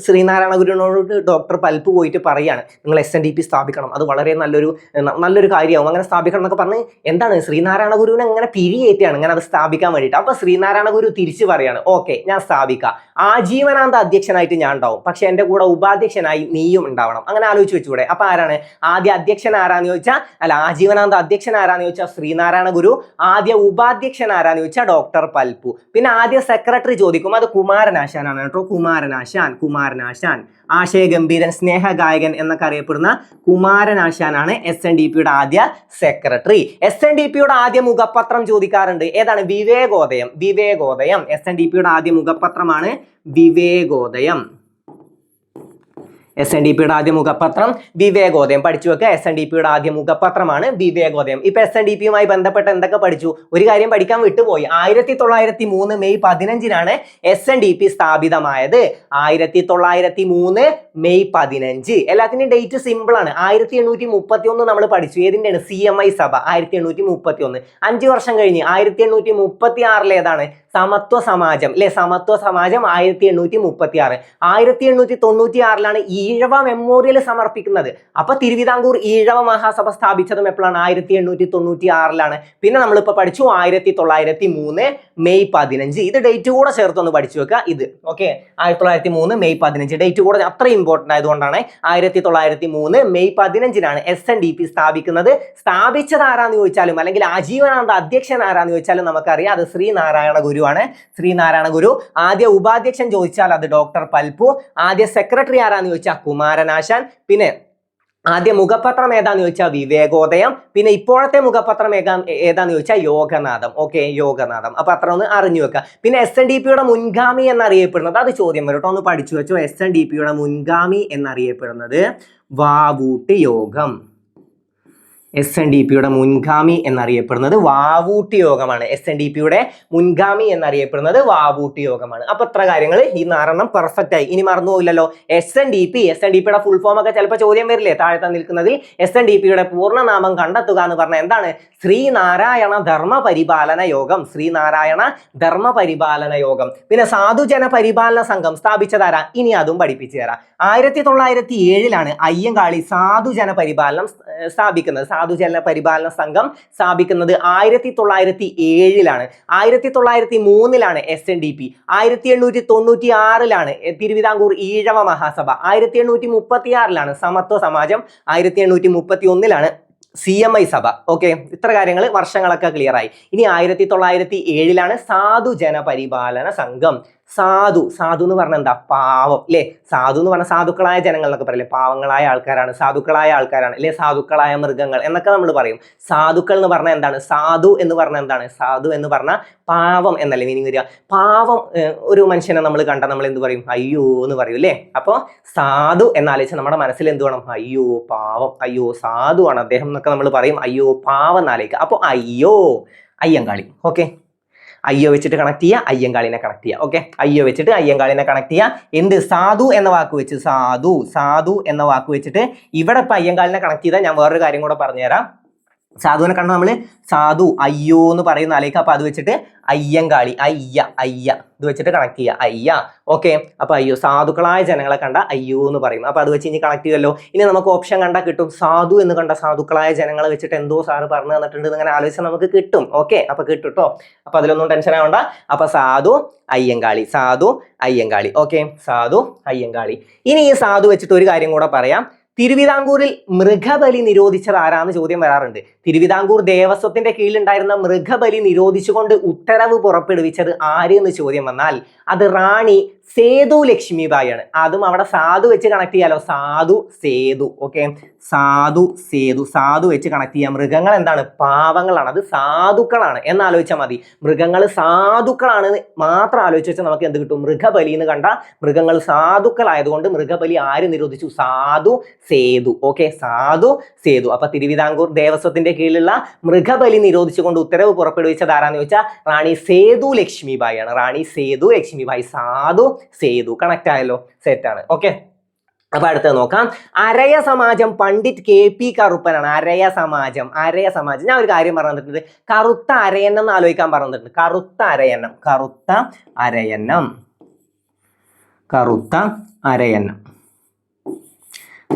ശ്രീനാരായണ ഗുരുവിനോട് ഡോക്ടർ പൽപ്പു പോയിട്ട് പറയാണ് നിങ്ങൾ SNDP സ്ഥാപിക്കണം, അത് വളരെ നല്ലൊരു കാര്യമാവും, അങ്ങനെ സ്ഥാപിക്കണം എന്നൊക്കെ പറഞ്ഞ് എന്താണ് ശ്രീനാരായണ ഗുരുവിനെ അങ്ങനെ പിരിയേറ്റാണ് ഇങ്ങനെ അത് സ്ഥാപിക്കാൻ വേണ്ടിയിട്ട്. അപ്പൊ ശ്രീനാരായണ ഗുരു തിരിച്ചു പറയാണ്, ഓക്കെ ഞാൻ സ്ഥാപിക്കാം, ആജീവനാന്ത അധ്യക്ഷനായിട്ട് ഞാൻ ഉണ്ടാവും, പക്ഷെ എന്റെ കൂടെ ഉപാധ്യക്ഷനായി നീയും ഉണ്ടാവണം. അങ്ങനെ ആലോചിച്ച് വെച്ചൂടെ? അപ്പൊ ആരാണ് ആദ്യ അധ്യക്ഷൻ? ആരാന്ന് ചോദിച്ചാൽ ആജീവനാന്ത അധ്യക്ഷൻ ആരാന്ന് ചോദിച്ചാൽ ശ്രീനാരായണ ഗുരു. ആദ്യ ഉപാധ്യക്ഷൻ ആരാന്ന് ചോദിച്ചാൽ ഡോക്ടർ പൽപു. പിന്നെ ആദ്യ സെക്രട്ടറി ചോദിക്കും, അത് കുമാരനാശാനാണ് കേട്ടോ. കുമാരനാശാൻ ആശയഗംഭീരൻ, സ്നേഹഗായകൻ എന്നൊക്കെ അറിയപ്പെടുന്ന കുമാരനാശാനാണ് SNDPയുടെ ആദ്യ സെക്രട്ടറി. SNDPയുടെ ആദ്യ മുഖപത്രം ചോദിക്കാറുണ്ട്, ഏതാണ്? വിവേകോദയം. SNDPയുടെ ആദ്യ മുഖപത്രമാണ് വിവേകോദയം. SNDPയുടെ ആദ്യ മുഖപത്രം വിവേകോദയം. പഠിച്ചു വെക്കുക, SNDPയുടെ ആദ്യ മുഖപത്രമാണ് വിവേകോദയം. ഇപ്പൊ SNDPയുമായി ബന്ധപ്പെട്ട് എന്തൊക്കെ പഠിച്ചു? ഒരു കാര്യം പഠിക്കാൻ വിട്ടുപോയി. 1903 മെയ് 15 SNDP സ്ഥാപിതമായത്. 1903 മെയ് 15. എല്ലാത്തിനും ഡേറ്റ് സിമ്പിൾ ആണ്. 1831 നമ്മൾ പഠിച്ചു. ഏതിന്റെയാണ്? CMI സഭ 1831. 5 വർഷം കഴിഞ്ഞ് 1836 ഏതാണ്? സമത്വ സമാജം അല്ലെ? സമത്വ സമാജം 1836. 1896 ഈഴവ മെമ്മോറിയൽ സമർപ്പിക്കുന്നത്. അപ്പൊ തിരുവിതാംകൂർ ഈഴവ മഹാസഭ സ്ഥാപിച്ചതും എപ്പോഴാണ്? 1896. പിന്നെ നമ്മളിപ്പോ പഠിച്ചു 1903 മെയ് 15. ഇത് ഡേറ്റ് കൂടെ ചേർത്തൊന്ന് പഠിച്ചു വെക്കുക. ഇത് ഓക്കെ, 1903 മെയ് 15 ഡേറ്റ് കൂടെ അത്ര ഇമ്പോർട്ടന്റ് ആയതുകൊണ്ടാണ്. 1903 മെയ് 15 SNDP സ്ഥാപിക്കുന്നത്. സ്ഥാപിച്ചത് ആരാന്ന് ചോദിച്ചാലും അല്ലെങ്കിൽ ആജീവനാന്ത അധ്യക്ഷൻ ആരാന്ന് ചോദിച്ചാലും നമുക്കറിയാം, അത് ശ്രീനാരായണ ഗുരു ആണ്. ശ്രീനാരായണ ഗുരു. ആദ്യ ഉപാധ്യക്ഷൻ ചോദിച്ചാൽ അത് ഡോക്ടർ പൽപു. ആദ്യ സെക്രട്ടറി ആരാന്ന് ചോദിച്ചാൽ കുമാരനാശാൻ. പിന്നെ ആദ്യ മുഖപത്രം ഏതാന്ന് ചോദിച്ചാൽ വിവേകോദയം. പിന്നെ ഇപ്പോഴത്തെ മുഖപത്രം ഏതാന്ന് ചോദിച്ചാൽ യോഗനാഥം. ഓക്കെ, യോഗനാഥം. അപ്പൊ അത്ര ഒന്ന് അറിഞ്ഞു വെക്കുക. പിന്നെ SNDPയുടെ മുൻഗാമി എന്നറിയപ്പെടുന്നത്, അത് ചോദ്യം വരും കേട്ടോ, ഒന്ന് പഠിച്ചു വെച്ചോ. SNDPയുടെ മുൻഗാമി എന്നറിയപ്പെടുന്നത് വാവൂട്ടി യോഗം. SNDPയുടെ മുൻഗാമി എന്നറിയപ്പെടുന്നത് വാവൂട്ടി യോഗമാണ്. SNDPയുടെ മുൻഗാമി എന്നറിയപ്പെടുന്നത് വാവൂട്ടി യോഗമാണ്. അപ്പൊ ഇത്ര കാര്യങ്ങൾ ഈ 4 പെർഫെക്റ്റ് ആയി. ഇനി മറന്നുപോയില്ലല്ലോ. SNDPയുടെ ഫുൾ ഫോം ഒക്കെ ചിലപ്പോൾ ചോദ്യം വരില്ലേ താഴെ തന്നിരിക്കുന്നതിൽ? SNDPയുടെ പൂർണ്ണനാമം കണ്ടെത്തുക എന്ന് പറഞ്ഞാൽ എന്താണ്? ശ്രീനാരായണ ധർമ്മ പരിപാലന യോഗം. ശ്രീനാരായണ ധർമ്മ പരിപാലന യോഗം. പിന്നെ സാധുജന പരിപാലന സംഘം സ്ഥാപിച്ചതാരാ? ഇനി അതും പഠിപ്പിച്ചു തരാം. 1907 അയ്യങ്കാളി സാധുജന പരിപാലനം സ്ഥാപിക്കുന്നത്. സാധുജന പരിപാലന സംഘം സ്ഥാപിക്കുന്നത് 1907. 1903 SNDP. 1896 തിരുവിതാംകൂർ ഈഴവ മഹാസഭ. 1836 സമത്വ സമാജം. 1831 CMI സഭ. ഓക്കെ, ഇത്ര കാര്യങ്ങൾ വർഷങ്ങളൊക്കെ ക്ലിയർ ആയി. ഇനി 1907 സാധുജന പരിപാലന സംഘം. സാധു എന്ന് പറഞ്ഞാൽ എന്താ? പാവം അല്ലെ? സാധു എന്ന് പറഞ്ഞാൽ സാധുക്കളായ ജനങ്ങൾ എന്നൊക്കെ പറയില്ലേ? പാവങ്ങളായ ആൾക്കാരാണ്, സാധുക്കളായ ആൾക്കാരാണ് അല്ലെ? സാധുക്കളായ മൃഗങ്ങൾ എന്നൊക്കെ നമ്മൾ പറയും. സാധുക്കൾ എന്ന് പറഞ്ഞാൽ എന്താണ്? സാധു എന്ന് പറഞ്ഞാൽ എന്താണ്? സാധു എന്ന് പറഞ്ഞാൽ പാവം എന്നല്ലേ മീനിങ് വരിക? പാവം ഒരു മനുഷ്യനെ നമ്മൾ കണ്ടാൽ നമ്മൾ എന്ത് പറയും? അയ്യോ എന്ന് പറയും അല്ലേ? അപ്പൊ സാധു എന്നാലോചിച്ചാൽ നമ്മുടെ മനസ്സിൽ എന്ത് വേണം? അയ്യോ പാവം, അയ്യോ സാധുവാണ് അദ്ദേഹം എന്നൊക്കെ നമ്മൾ പറയും. അയ്യോ പാവം എന്നാലോചിക്കുക. അപ്പൊ അയ്യോ അയ്യങ്കാളി. ഓക്കെ, അയ്യോ വെച്ചിട്ട് കണക്ട് ചെയ്യുക, അയ്യങ്കാളിനെ കണക്ട് ചെയ്യുക. ഓക്കെ, അയ്യോ വെച്ചിട്ട് അയ്യങ്കാളിനെ കണക്ട് ചെയ്യുക. എന്ത്? സാധു എന്ന വാക്ക് വെച്ച് സാധു എന്ന വാക്ക് വെച്ചിട്ട് ഇവിടെ ഇപ്പൊ അയ്യങ്കാളിനെ കണക്ട് ചെയ്താൽ ഞാൻ വേറൊരു കാര്യം കൂടെ പറഞ്ഞുതരാം. സാധുവിനെ കണ്ട് നമ്മൾ സാധു അയ്യോ എന്ന് പറയുന്ന ആലേക്ക്, അപ്പൊ അത് വെച്ചിട്ട് അയ്യങ്കാളി, അയ്യ ഇത് വെച്ചിട്ട് കണക്ട് ചെയ്യുക. അയ്യ. ഓക്കെ, അപ്പൊ അയ്യോ സാധുക്കളായ ജനങ്ങളെ കണ്ട അയ്യോ എന്ന് പറയും. അപ്പൊ അത് വെച്ച് ഇനി കണക്ട് ചെയ്യുമല്ലോ. ഇനി നമുക്ക് ഓപ്ഷൻ കണ്ടാൽ കിട്ടും. സാധു എന്ന് കണ്ട സാധുക്കളായ ജനങ്ങളെ വെച്ചിട്ട് എന്തോ സാറ് പറഞ്ഞു തന്നിട്ടുണ്ട് ഇങ്ങനെ ആലോചിച്ചാൽ നമുക്ക് കിട്ടും. ഓക്കെ, അപ്പൊ കിട്ടും കേട്ടോ. അപ്പൊ അതിലൊന്നും ടെൻഷൻ ആവണ്ട. അപ്പൊ സാധു അയ്യങ്കാളി. ഓക്കെ, സാധു അയ്യങ്കാളി. ഇനി ഈ സാധു വെച്ചിട്ട് ഒരു കാര്യം കൂടെ പറയാം. തിരുവിതാംകൂറിൽ മൃഗബലി നിരോധിച്ചത് ആരാന്ന് ചോദ്യം വരാറുണ്ട്. തിരുവിതാംകൂർ ദേവസ്വത്തിന്റെ കീഴിലുണ്ടായിരുന്ന മൃഗബലി നിരോധിച്ചുകൊണ്ട് ഉത്തരവ് പുറപ്പെടുവിച്ചത് ആര് എന്ന് ചോദ്യം വന്നാൽ അത് റാണി സേതു ലക്ഷ്മിബായി ആണ്. അതും അവിടെ സാധു വെച്ച് കണക്ട് ചെയ്യാലോ. സേതു. ഓക്കെ, സാധു വെച്ച് കണക്ട് ചെയ്യാം. മൃഗങ്ങൾ എന്താണ്? പാവങ്ങളാണ്, അത് സാധുക്കളാണ് എന്നാലോചിച്ചാൽ മതി. മൃഗങ്ങൾ സാധുക്കളാണ് മാത്രം ആലോചിച്ച് വെച്ചാൽ നമുക്ക് എന്ത് കിട്ടും? മൃഗബലി എന്ന് കണ്ട മൃഗങ്ങൾ സാധുക്കളായതുകൊണ്ട് മൃഗബലി ആര് നിരോധിച്ചു? സേതു. ഓക്കെ, സേതു. അപ്പൊ തിരുവിതാംകൂർ ദേവസ്വത്തിന്റെ കീഴിലുള്ള മൃഗബലി നിരോധിച്ചുകൊണ്ട് ഉത്തരവ് പുറപ്പെടുവിച്ചത് ആരാന്ന് ചോദിച്ചാൽ റാണി സേതു ലക്ഷ്മിബായി ആണ്. റാണി സേതു ലക്ഷ്മിബായി. സേതു കണക്ട് ആയല്ലോ, സെറ്റ് ആണ്. ഓക്കെ, അപ്പൊ അടുത്തത് നോക്കാം. അരയ സമാജം പണ്ഡിറ്റ് KP കറുപ്പനാണ്. അരയ സമാജം. ഞാൻ ഒരു കാര്യം പറഞ്ഞു തന്നിട്ടുണ്ട്. കറുത്ത അരയന്നം എന്ന് ആലോചിക്കാൻ പറഞ്ഞു തന്നിട്ടുണ്ട്. കറുത്ത അരയന്നം.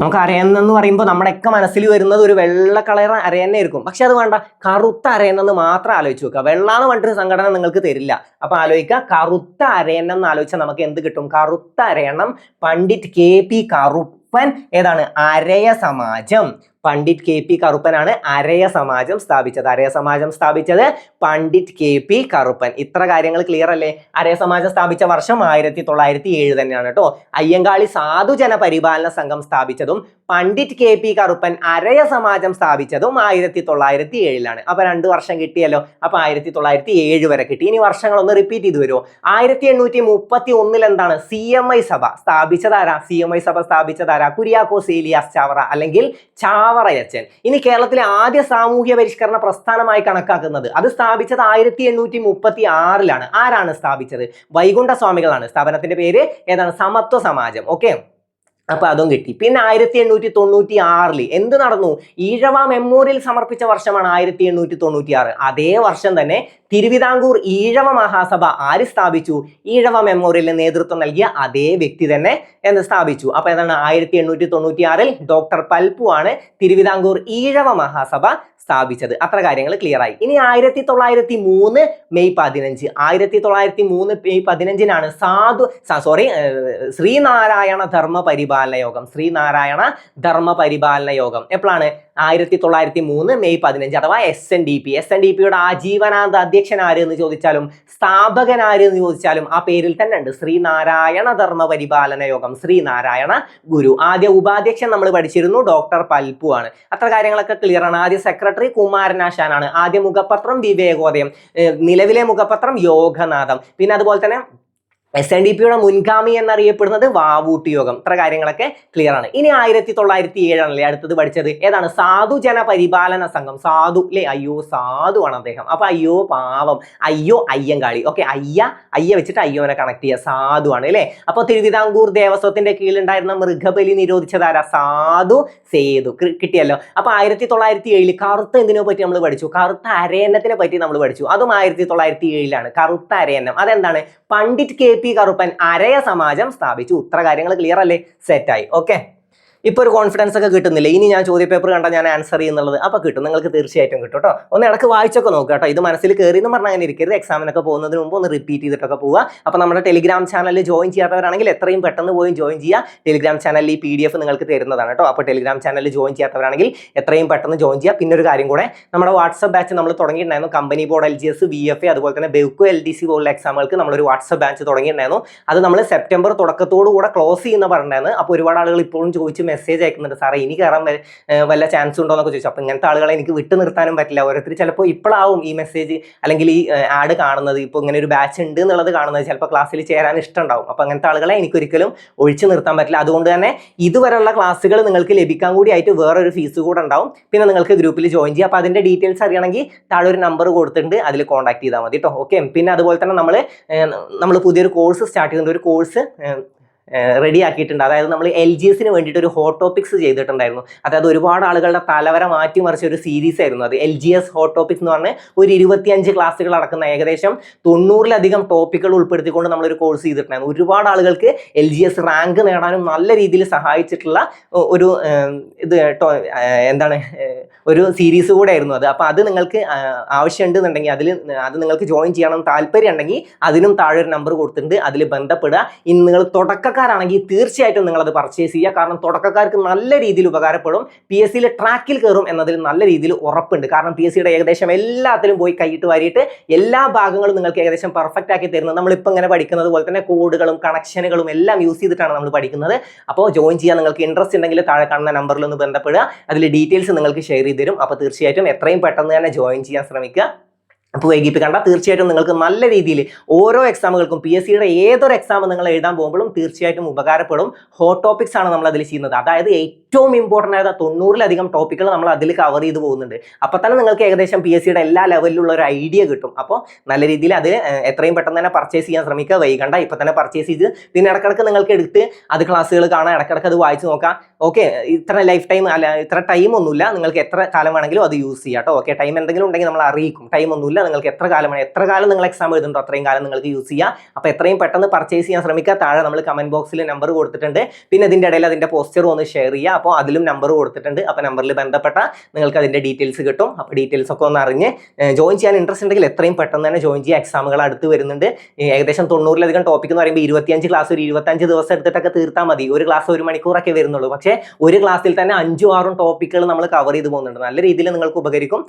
നമുക്ക് അരയന്നം എന്ന് പറയുമ്പോൾ നമ്മുടെയൊക്കെ മനസ്സിൽ വരുന്നത് ഒരു വെള്ള കളർ അരയന്നെ ആയിരിക്കും. പക്ഷെ അത് വേണ്ട, കറുത്ത അരയന്നം എന്ന് മാത്രം ആലോചിച്ച് വെക്കുക. വെള്ളാന്ന് പറഞ്ഞിട്ടൊരു സംഘടന നിങ്ങൾക്ക് തരില്ല. അപ്പൊ ആലോചിക്കുക, കറുത്ത അരയന്നം എന്ന് ആലോചിച്ചാൽ നമുക്ക് എന്ത് കിട്ടും? കറുത്ത അരയന്നം. പണ്ഡിറ്റ് KP കറുപ്പൻ ഏതാണ്? അരയ സമാജം. പണ്ഡിറ്റ് KP കറുപ്പനാണ് അരയ സമാജം സ്ഥാപിച്ചത്. അരയ സമാജം സ്ഥാപിച്ചത് പണ്ഡിറ്റ് KP കറുപ്പൻ. ഇത്ര കാര്യങ്ങൾ ക്ലിയർ അല്ലേ? അരയ സമാജം സ്ഥാപിച്ച വർഷം 1907 തന്നെയാണ് കേട്ടോ. അയ്യങ്കാളി സാധുജന പരിപാലന സംഘം സ്ഥാപിച്ചതും പണ്ഡിറ്റ് KP കറുപ്പൻ അരയ സമാജം സ്ഥാപിച്ചതും 1907 അപ്പൊ 2 വർഷം കിട്ടിയല്ലോ. അപ്പൊ 1907 വരെ കിട്ടി. ഇനി വർഷങ്ങളൊന്ന് റിപ്പീറ്റ് ചെയ്ത് വരുമോ? 1831 എന്താണ് CMI സഭ സ്ഥാപിച്ചതാരാ? CMI സഭ സ്ഥാപിച്ചതാരാ? കുര്യാക്കോസ് ഏലിയാസ് ചാവറ അല്ലെങ്കിൽ ചാവറയച്ചൻ. ഇനി കേരളത്തിലെ ആദ്യ സാമൂഹ്യ പരിഷ്കരണ പ്രസ്ഥാനമായി കണക്കാക്കുന്നത് അത് സ്ഥാപിച്ചത് 1836 ആരാണ് സ്ഥാപിച്ചത്? വൈകുണ്ഠ സ്വാമികളാണ്. സ്ഥാപനത്തിന്റെ പേര് ഏതാണ്? സമത്വ സമാജം. ഓക്കെ, അപ്പൊ അതും കിട്ടി. പിന്നെ 1896 എന്ത് നടന്നു? ഈഴവ മെമ്മോറിയൽ സമർപ്പിച്ച വർഷമാണ് 1896. അതേ വർഷം തന്നെ തിരുവിതാംകൂർ ഈഴവ മഹാസഭ ആര് സ്ഥാപിച്ചു? ഈഴവ മെമ്മോറിയലിന് നേതൃത്വം നൽകിയ അതേ വ്യക്തി തന്നെ എന്ന് സ്ഥാപിച്ചു. അപ്പൊ ഏതാണ്? 1896 ഡോക്ടർ പൽപ്പു ആണ് തിരുവിതാംകൂർ ഈഴവ മഹാസഭ സ്ഥാപിച്ചത്. അത്ര കാര്യങ്ങൾ ക്ലിയർ ആയി. ഇനി 1903 മെയ് 15 1903 മെയ് 15 ശ്രീനാരായണ ധർമ്മ പരിപാലന യോഗം. ശ്രീനാരായണ ധർമ്മ പരിപാലന യോഗം എപ്പോഴാണ്? 1903 മെയ് 15 അഥവാ SNDP. SNDPയുടെ ആജീവനാന്ത അധ്യക്ഷൻ ആര് എന്ന് ചോദിച്ചാലും സ്ഥാപകൻ ആര് എന്ന് ചോദിച്ചാലും ആ പേരിൽ തന്നെ ഉണ്ട്, ശ്രീനാരായണ ധർമ്മ പരിപാലന യോഗം, ശ്രീനാരായണ ഗുരു. ആദ്യ ഉപാധ്യക്ഷൻ നമ്മൾ പഠിച്ചിരുന്നു, ഡോക്ടർ പൽപ്പു ആണ്. അത്ര കാര്യങ്ങളൊക്കെ ക്ലിയർ ആണ്. ആദ്യ സെക്രട്ടറി കുമാരനാശാനാണ്. ആദ്യ മുഖപത്രം വിവേകോദയം, നിലവിലെ മുഖപത്രം യോഗനാഥം. പിന്നെ അതുപോലെ തന്നെ SNDPയുടെ മുൻഗാമി എന്നറിയപ്പെടുന്നത് വാവൂട്ടി യോഗം. ഇത്ര കാര്യങ്ങളൊക്കെ ക്ലിയർ ആണ്. ഇനി 1907 ആണല്ലേ അടുത്തത് പഠിച്ചത്. ഏതാണ്? സാധുജന പരിപാലന സംഘം. സാധു അല്ലേ? അയ്യോ സാധുവാണ് അദ്ദേഹം. അപ്പൊ അയ്യോ പാവം, അയ്യോ അയ്യങ്കാളി. ഓക്കെ, അയ്യ വെച്ചിട്ട് അയ്യോനെ കണക്ട് ചെയ്യുക, സാധുവാണ് അല്ലേ? അപ്പൊ തിരുവിതാംകൂർ ദേവസ്വത്തിന്റെ കീഴിലുണ്ടായിരുന്ന മൃഗബലി നിരോധിച്ചതാരാ? സാധു സേതു. കിട്ടിയല്ലോ. അപ്പൊ 1907 കറുത്ത എന്തിനെ പറ്റി നമ്മൾ പഠിച്ചു? കറുത്ത അരയന്നത്തിനെ പറ്റി നമ്മൾ പഠിച്ചു. അതും 1907 കറുത്ത അരയന്നം. അതെന്താണ്? പണ്ഡിറ്റ് KP കറുപ്പൻ അരയ സമാജം സ്ഥാപിച്ചു. ഇത്ര കാര്യങ്ങൾ ക്ലിയർ അല്ലേ? സെറ്റായി. ഓക്കെ, ഇപ്പൊ ഒരു കോൺഫിഡൻസ് ഒക്കെ കിട്ടുന്നില്ല. ഇനി ഞാൻ ചോദ്യ പേപ്പർ കണ്ടാൽ ഞാൻ ആൻസർ ചെയ്യുന്നുള്ളത് അപ്പൊ കിട്ടും, നിങ്ങൾക്ക് തീർച്ചയായിട്ടും കിട്ടും കേട്ടോ. ഒന്ന് ഇടക്ക് വായിച്ചൊക്കെ നോക്കുക കേട്ടോ. ഇത് മനസ്സിൽ കയറി എന്ന് പറഞ്ഞാൽ അങ്ങനെ ഇരിക്കരുത്. എക്സാമിനൊക്കെ പോകുന്നതിന് മുമ്പ് ഒന്ന് റിപ്പീറ്റ് ചെയ്തിട്ടൊക്കെ പോവുക. അപ്പൊ നമ്മുടെ ടെലിഗ്രാം ചാനലിൽ ജോയിൻ ചെയ്യാത്തവരാണെങ്കിൽ എത്രയും പെട്ടെന്ന് പോയി ജോയിൻ ചെയ്യുക. ടെലിഗ്രാം ചാനലിൽ ഈ PDF നിങ്ങൾക്ക് തരുന്നതാണ് കേട്ടോ. അപ്പോൾ ടെലിഗ്രാം ചാനലിൽ ജോയിൻ ചെയ്യാത്തവരാണെങ്കിൽ എത്രയും പെട്ടെന്ന് ജോയിൻ ചെയ്യുക. പിന്നെ ഒരു കാര്യം കൂടെ, നമ്മുടെ വാട്സ്ആപ്പ് ബാച്ച് നമ്മൾ തുടങ്ങിയിട്ടുണ്ടായിരുന്നു. കമ്പനി ബോർഡ്, LGS, VFA അതുപോലെ തന്നെ ബെവ്കോ LDC പോലുള്ള എക്സാമുകൾക്ക് നമ്മളൊരു വാട്സ്ആപ്പ് ബാച്ച് തുടങ്ങിയിട്ടുണ്ടായിരുന്നു. അത് നമ്മൾ സെപ്റ്റംബർ തുടക്കത്തോടു കൂടെ ക്ലോസ് ചെയ്യുന്ന പറഞ്ഞിട്ടുണ്ടായിരുന്നു. അപ്പോൾ ഒരുപാട് ആളുകൾ ഇപ്പോഴും ചോദിച്ച് മെസ്സേജ് അയക്കുന്നുണ്ട്, ഇനി കയറാൻ വല്ല ചാൻസ് ഉണ്ടോ എന്നൊക്കെ ചോദിച്ചു. അപ്പൊ ഇങ്ങനത്തെ ആളുകളെ എനിക്ക് വിട്ടു നിർത്താനും പറ്റില്ല. ഓരോരുത്തർ ചിലപ്പോൾ ഇപ്പോഴാവും ഈ മെസ്സേജ് അല്ലെങ്കിൽ ഈ ആഡ് കാണുന്നത്, ഇപ്പോൾ ഇങ്ങനെ ഒരു ബാച്ച് ഉണ്ട് എന്നുള്ളത് കാണുന്നത്. ചിലപ്പോൾ ക്ലാസ്സിൽ ചേരാൻ ഇഷ്ടമുണ്ടാവും. അപ്പൊ അങ്ങനത്തെ ആളുകളെ എനിക്കൊരിക്കലും ഒഴിച്ചു നിർത്താൻ പറ്റില്ല. അതുകൊണ്ട് തന്നെ ഇതുവരെയുള്ള ക്ലാസ്സുകൾ നിങ്ങൾക്ക് ലഭിക്കാൻ കൂടി ആയിട്ട് വേറൊരു ഫീസ് കൂടെ ഉണ്ടാവും. പിന്നെ നിങ്ങൾക്ക് ഗ്രൂപ്പിൽ ജോയിൻ ചെയ്യാം. അപ്പൊ അതിന്റെ ഡീറ്റെയിൽസ് അറിയണമെങ്കിൽ താഴെ ഒരു നമ്പർ കൊടുത്തിട്ടുണ്ട്, അതിൽ കോൺടാക്ട് ചെയ്താൽ മതി കേട്ടോ. ഓക്കെ, പിന്നെ അതുപോലെ തന്നെ നമ്മൾ പുതിയൊരു കോഴ്സ് സ്റ്റാർട്ട് ചെയ്യുന്നുണ്ട്. ഒരു കോഴ്സ് റെഡി ആക്കിയിട്ടുണ്ട്. അതായത് നമ്മൾ LGSന് വേണ്ടിയിട്ട് ഒരു ഹോട്ട് ടോപ്പിക്സ് ചെയ്തിട്ടുണ്ടായിരുന്നു. അതായത് ഒരുപാട് ആളുകളുടെ തലവര മാറ്റിമറിച്ച ഒരു സീരീസ് ആയിരുന്നു അത്. LGS ഹോട്ട് ടോപ്പിക്സ് എന്ന് പറഞ്ഞാൽ ഒരു 25 ക്ലാസ്സുകൾ അടക്കുന്ന ഏകദേശം 90-ലധികം ടോപ്പിക്കുകൾ ഉൾപ്പെടുത്തിക്കൊണ്ട് നമ്മളൊരു കോഴ്സ് ചെയ്തിട്ടുണ്ടായിരുന്നു. ഒരുപാട് ആളുകൾക്ക് LGS റാങ്ക് നേടാനും നല്ല രീതിയിൽ സഹായിച്ചിട്ടുള്ള ഒരു ഒരു സീരീസ് കൂടെ ആയിരുന്നു അത്. അപ്പോൾ അത് നിങ്ങൾക്ക് ആവശ്യമുണ്ടെന്നുണ്ടെങ്കിൽ അത് നിങ്ങൾക്ക് ജോയിൻ ചെയ്യണം താല്പര്യം ഉണ്ടെങ്കിൽ അതിനും താഴെ ഒരു നമ്പർ കൊടുത്തിട്ടുണ്ട്, അതിൽ ബന്ധപ്പെടുക. ഇനി നിങ്ങൾ തുടക്കക്കാരാണെങ്കിൽ തീർച്ചയായിട്ടും നിങ്ങളത് പർച്ചേസ് ചെയ്യുക. കാരണം തുടക്കക്കാർക്ക് നല്ല രീതിയിൽ ഉപകാരപ്പെടും. PSCയിലെ ട്രാക്കിൽ കയറും എന്നതിൽ നല്ല രീതിയിൽ ഉറപ്പുണ്ട്. കാരണം PSCയുടെ ഏകദേശം എല്ലാത്തിലും പോയി കൈയിട്ട് വാരിയിട്ട് എല്ലാ ഭാഗങ്ങളും നിങ്ങൾക്ക് ഏകദേശം പെർഫെക്റ്റ് ആക്കി തരുന്നത്. നമ്മളിപ്പോൾ ഇങ്ങനെ പഠിക്കുന്നത് പോലെ തന്നെ കോഡുകളും കണക്ഷനുകളും എല്ലാം യൂസ് ചെയ്തിട്ടാണ് നമ്മൾ പഠിക്കുന്നത്. അപ്പോൾ ജോയിൻ ചെയ്യാൻ നിങ്ങൾക്ക് ഇൻട്രസ്റ്റ് ഉണ്ടെങ്കിൽ താഴെ കാണുന്ന നമ്പറിൽ ഒന്ന് ബന്ധപ്പെടുക. അതിൽ ഡീറ്റെയിൽസ് നിങ്ങൾക്ക് ഷെയർ ചെയ്ത് തരും. അപ്പോൾ തീർച്ചയായിട്ടും എത്രയും പെട്ടെന്ന് തന്നെ ജോയിൻ ചെയ്യാൻ ശ്രമിക്കുക. അപ്പോൾ വൈകിപ്പിക്കണ്ട. തീർച്ചയായിട്ടും നിങ്ങൾക്ക് നല്ല രീതിയിൽ ഓരോ എക്സാമുകൾക്കും PSCയുടെ ഏതൊരു എക്സാം നിങ്ങൾ എഴുതാൻ പോകുമ്പോഴും തീർച്ചയായിട്ടും ഉപകാരപ്പെടും. ഹോട്ട് ടോപ്പിക്സ് ആണ് നമ്മൾ അതിൽ ചെയ്യുന്നത്. അതായത് ഏറ്റവും ഇമ്പോർട്ടൻ്റ് ആയ 90-ലധികം ടോപ്പിക്കുകൾ നമ്മൾ അതിൽ കവർ ചെയ്ത് പോകുന്നുണ്ട്. അപ്പോൾ തന്നെ നിങ്ങൾക്ക് ഏകദേശം PSCയുടെ എല്ലാ ലെവലിലുള്ള ഒരു ഐഡിയ കിട്ടും. അപ്പോൾ നല്ല രീതിയിൽ അത് എത്രയും പെട്ടെന്ന് തന്നെ പർച്ചേസ് ചെയ്യാൻ ശ്രമിക്കുക. വൈകണ്ട, ഇപ്പോൾ തന്നെ പർച്ചേസ് ചെയ്ത് പിന്നെ ഇടക്കിടക്ക് നിങ്ങൾക്ക് എടുത്ത് അത് ക്ലാസ്സുകൾ കാണാം, ഇടക്കിടക്ക് അത് വായിച്ച് നോക്കാം. ഓക്കെ, ഇത്ര ലൈഫ് ടൈം അല്ല, ഇത്ര ടൈം ഒന്നുമില്ല, നിങ്ങൾക്ക് എത്ര കാലം വേണമെങ്കിലും അത് യൂസ് ചെയ്യാം കേട്ടോ. ഓക്കെ, ടൈം എന്തെങ്കിലും ഉണ്ടെങ്കിൽ നമ്മൾ അറിയിക്കും. ടൈം ഒന്നുമില്ല, നിങ്ങൾക്ക് എത്ര കാലം നിങ്ങൾ എക്സാം എഴുതുന്നുണ്ടോ അത്രയും കാലം നിങ്ങൾക്ക് യൂസ് ചെയ്യാം. അപ്പോൾ എത്രയും പെട്ടെന്ന് പർച്ചേസ് ചെയ്യാൻ ശ്രമിക്കുക. താഴെ നമ്മൾ കമന്റ് ബോക്സിൽ നമ്പർ കൊടുത്തിട്ടുണ്ട്. പിന്നെ ഇതിന്റെ ഇടയിൽ അതിന്റെ പോസ്റ്റർ ഒന്ന് ഷെയർ ചെയ്യുക. അപ്പോൾ അതിലും നമ്പർ കൊടുത്തിട്ടുണ്ട്. അപ്പോൾ നമ്പറിൽ ബന്ധപ്പെട്ട നിങ്ങൾക്ക് അതിന്റെ ഡീറ്റെയിൽസ് കിട്ടും. അപ്പോൾ ഡീറ്റെയിൽസ് ഒക്കെ ഒന്ന് അറിഞ്ഞ് ജോയിൻ ചെയ്യാൻ ഇൻട്രസ്റ്റ് ഉണ്ടെങ്കിൽ എത്രയും പെട്ടെന്ന് തന്നെ ജോയിൻ ചെയ്യുക. എക്സാമുകൾ അടുത്ത് വരുന്നുണ്ട്. ഏകദേശം 90-ലധികം ടോപ്പിക് എന്ന് പറയുമ്പോൾ 25 ക്ലാസ് ഒരു 25 ദിവസം എടുത്തിട്ടൊക്കെ തീർത്താൽ മതി. ഒരു ക്ലാസ് 1 മണിക്കൂറൊക്കെ വരുന്നുള്ളൂ. പക്ഷേ ഒരു ക്ലാസ്സിൽ തന്നെ 5-6 ടോപ്പിക്കുകൾ നമ്മൾ കവർ ചെയ്ത് പോകുന്നുണ്ട്. നല്ല രീതിയിൽ നിങ്ങൾക്ക് ഉപകരിക്കും.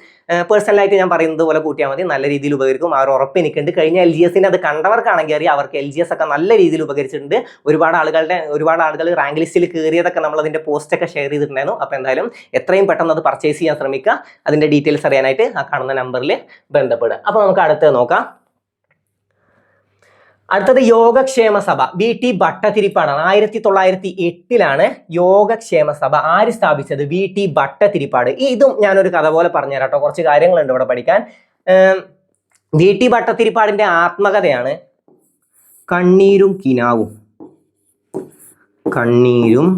പേഴ്സണലായിട്ട് ഞാൻ പറയുന്നത് പോലെ കൂട്ടിയാൽ മതി. നല്ല രീതിയിൽ ഉപകരിക്കും. ആ ഒരു ഉറപ്പ് എനിക്കുണ്ട്. കഴിഞ്ഞ LGS-ന് അത് കണ്ടവർക്കാണെങ്കിൽ അറിയാം അവർക്ക് LGS ഒക്കെ നല്ല രീതിയിൽ ഉപകരിച്ചിട്ടുണ്ട്. ഒരുപാട് ആളുകൾ റാങ്ക് ലിസ്റ്റിൽ കയറിയതൊക്കെ നമ്മൾ അതിന്റെ പോസ്റ്റ് ഒക്കെ ഷെയർ ചെയ്തിട്ടുണ്ടായിരുന്നു. അപ്പോൾ എന്തായാലും എത്രയും പെട്ടെന്ന് അത് പർച്ചേസ് ചെയ്യാൻ ശ്രമിക്കുക. അതിന്റെ ഡീറ്റെയിൽസ് അറിയാനായിട്ട് ആ കാണുന്ന നമ്പറിൽ ബന്ധപ്പെടുക. അപ്പോൾ നമുക്ക് അടുത്തത് നോക്കാം. അടുത്തത് യോഗക്ഷേമ സഭ. VT ഭട്ടതിരിപ്പാടാണ്. 1908 യോഗക്ഷേമ സഭ ആര് സ്ഥാപിച്ചത്? VT ഭട്ടതിരിപ്പാട്. ഇതും ഞാനൊരു കഥ പോലെ പറഞ്ഞുതരാം കേട്ടോ. കുറച്ച് കാര്യങ്ങളുണ്ട് ഇവിടെ പഠിക്കാൻ. VT ഭട്ടതിരിപ്പാടിന്റെ ആത്മകഥയാണ് കണ്ണീരും കിനാവും. കണ്ണീരും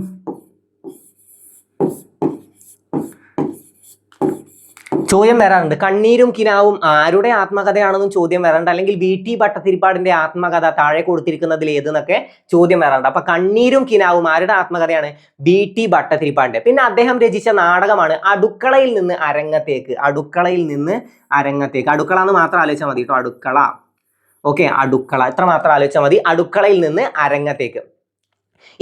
ചോദ്യം വരാറുണ്ട്. കണ്ണീരും കിനാവും ആരുടെ ആത്മകഥയാണെന്നും ചോദ്യം വരാറുണ്ട്. അല്ലെങ്കിൽ VT ഭട്ടതിരിപ്പാടിന്റെ ആത്മകഥ താഴെ കൊടുത്തിരിക്കുന്നതിൽ ഏതെന്നൊക്കെ ചോദ്യം വരാറുണ്ട്. അപ്പൊ കണ്ണീരും കിനാവും ആരുടെ ആത്മകഥയാണ്? VT ഭട്ടതിരിപ്പാടിന്റെ. പിന്നെ അദ്ദേഹം രചിച്ച നാടകമാണ് അടുക്കളയിൽ നിന്ന് അരങ്ങത്തേക്ക്. അടുക്കളയിൽ നിന്ന് അരങ്ങത്തേക്ക്. അടുക്കള എന്ന് മാത്രം ആലോചിച്ചാൽ മതി കേട്ടോ. അടുക്കള. ഓക്കെ, അടുക്കള ഇത്ര മാത്രം ആലോചിച്ചാൽ മതി. അടുക്കളയിൽ നിന്ന് അരങ്ങത്തേക്ക്.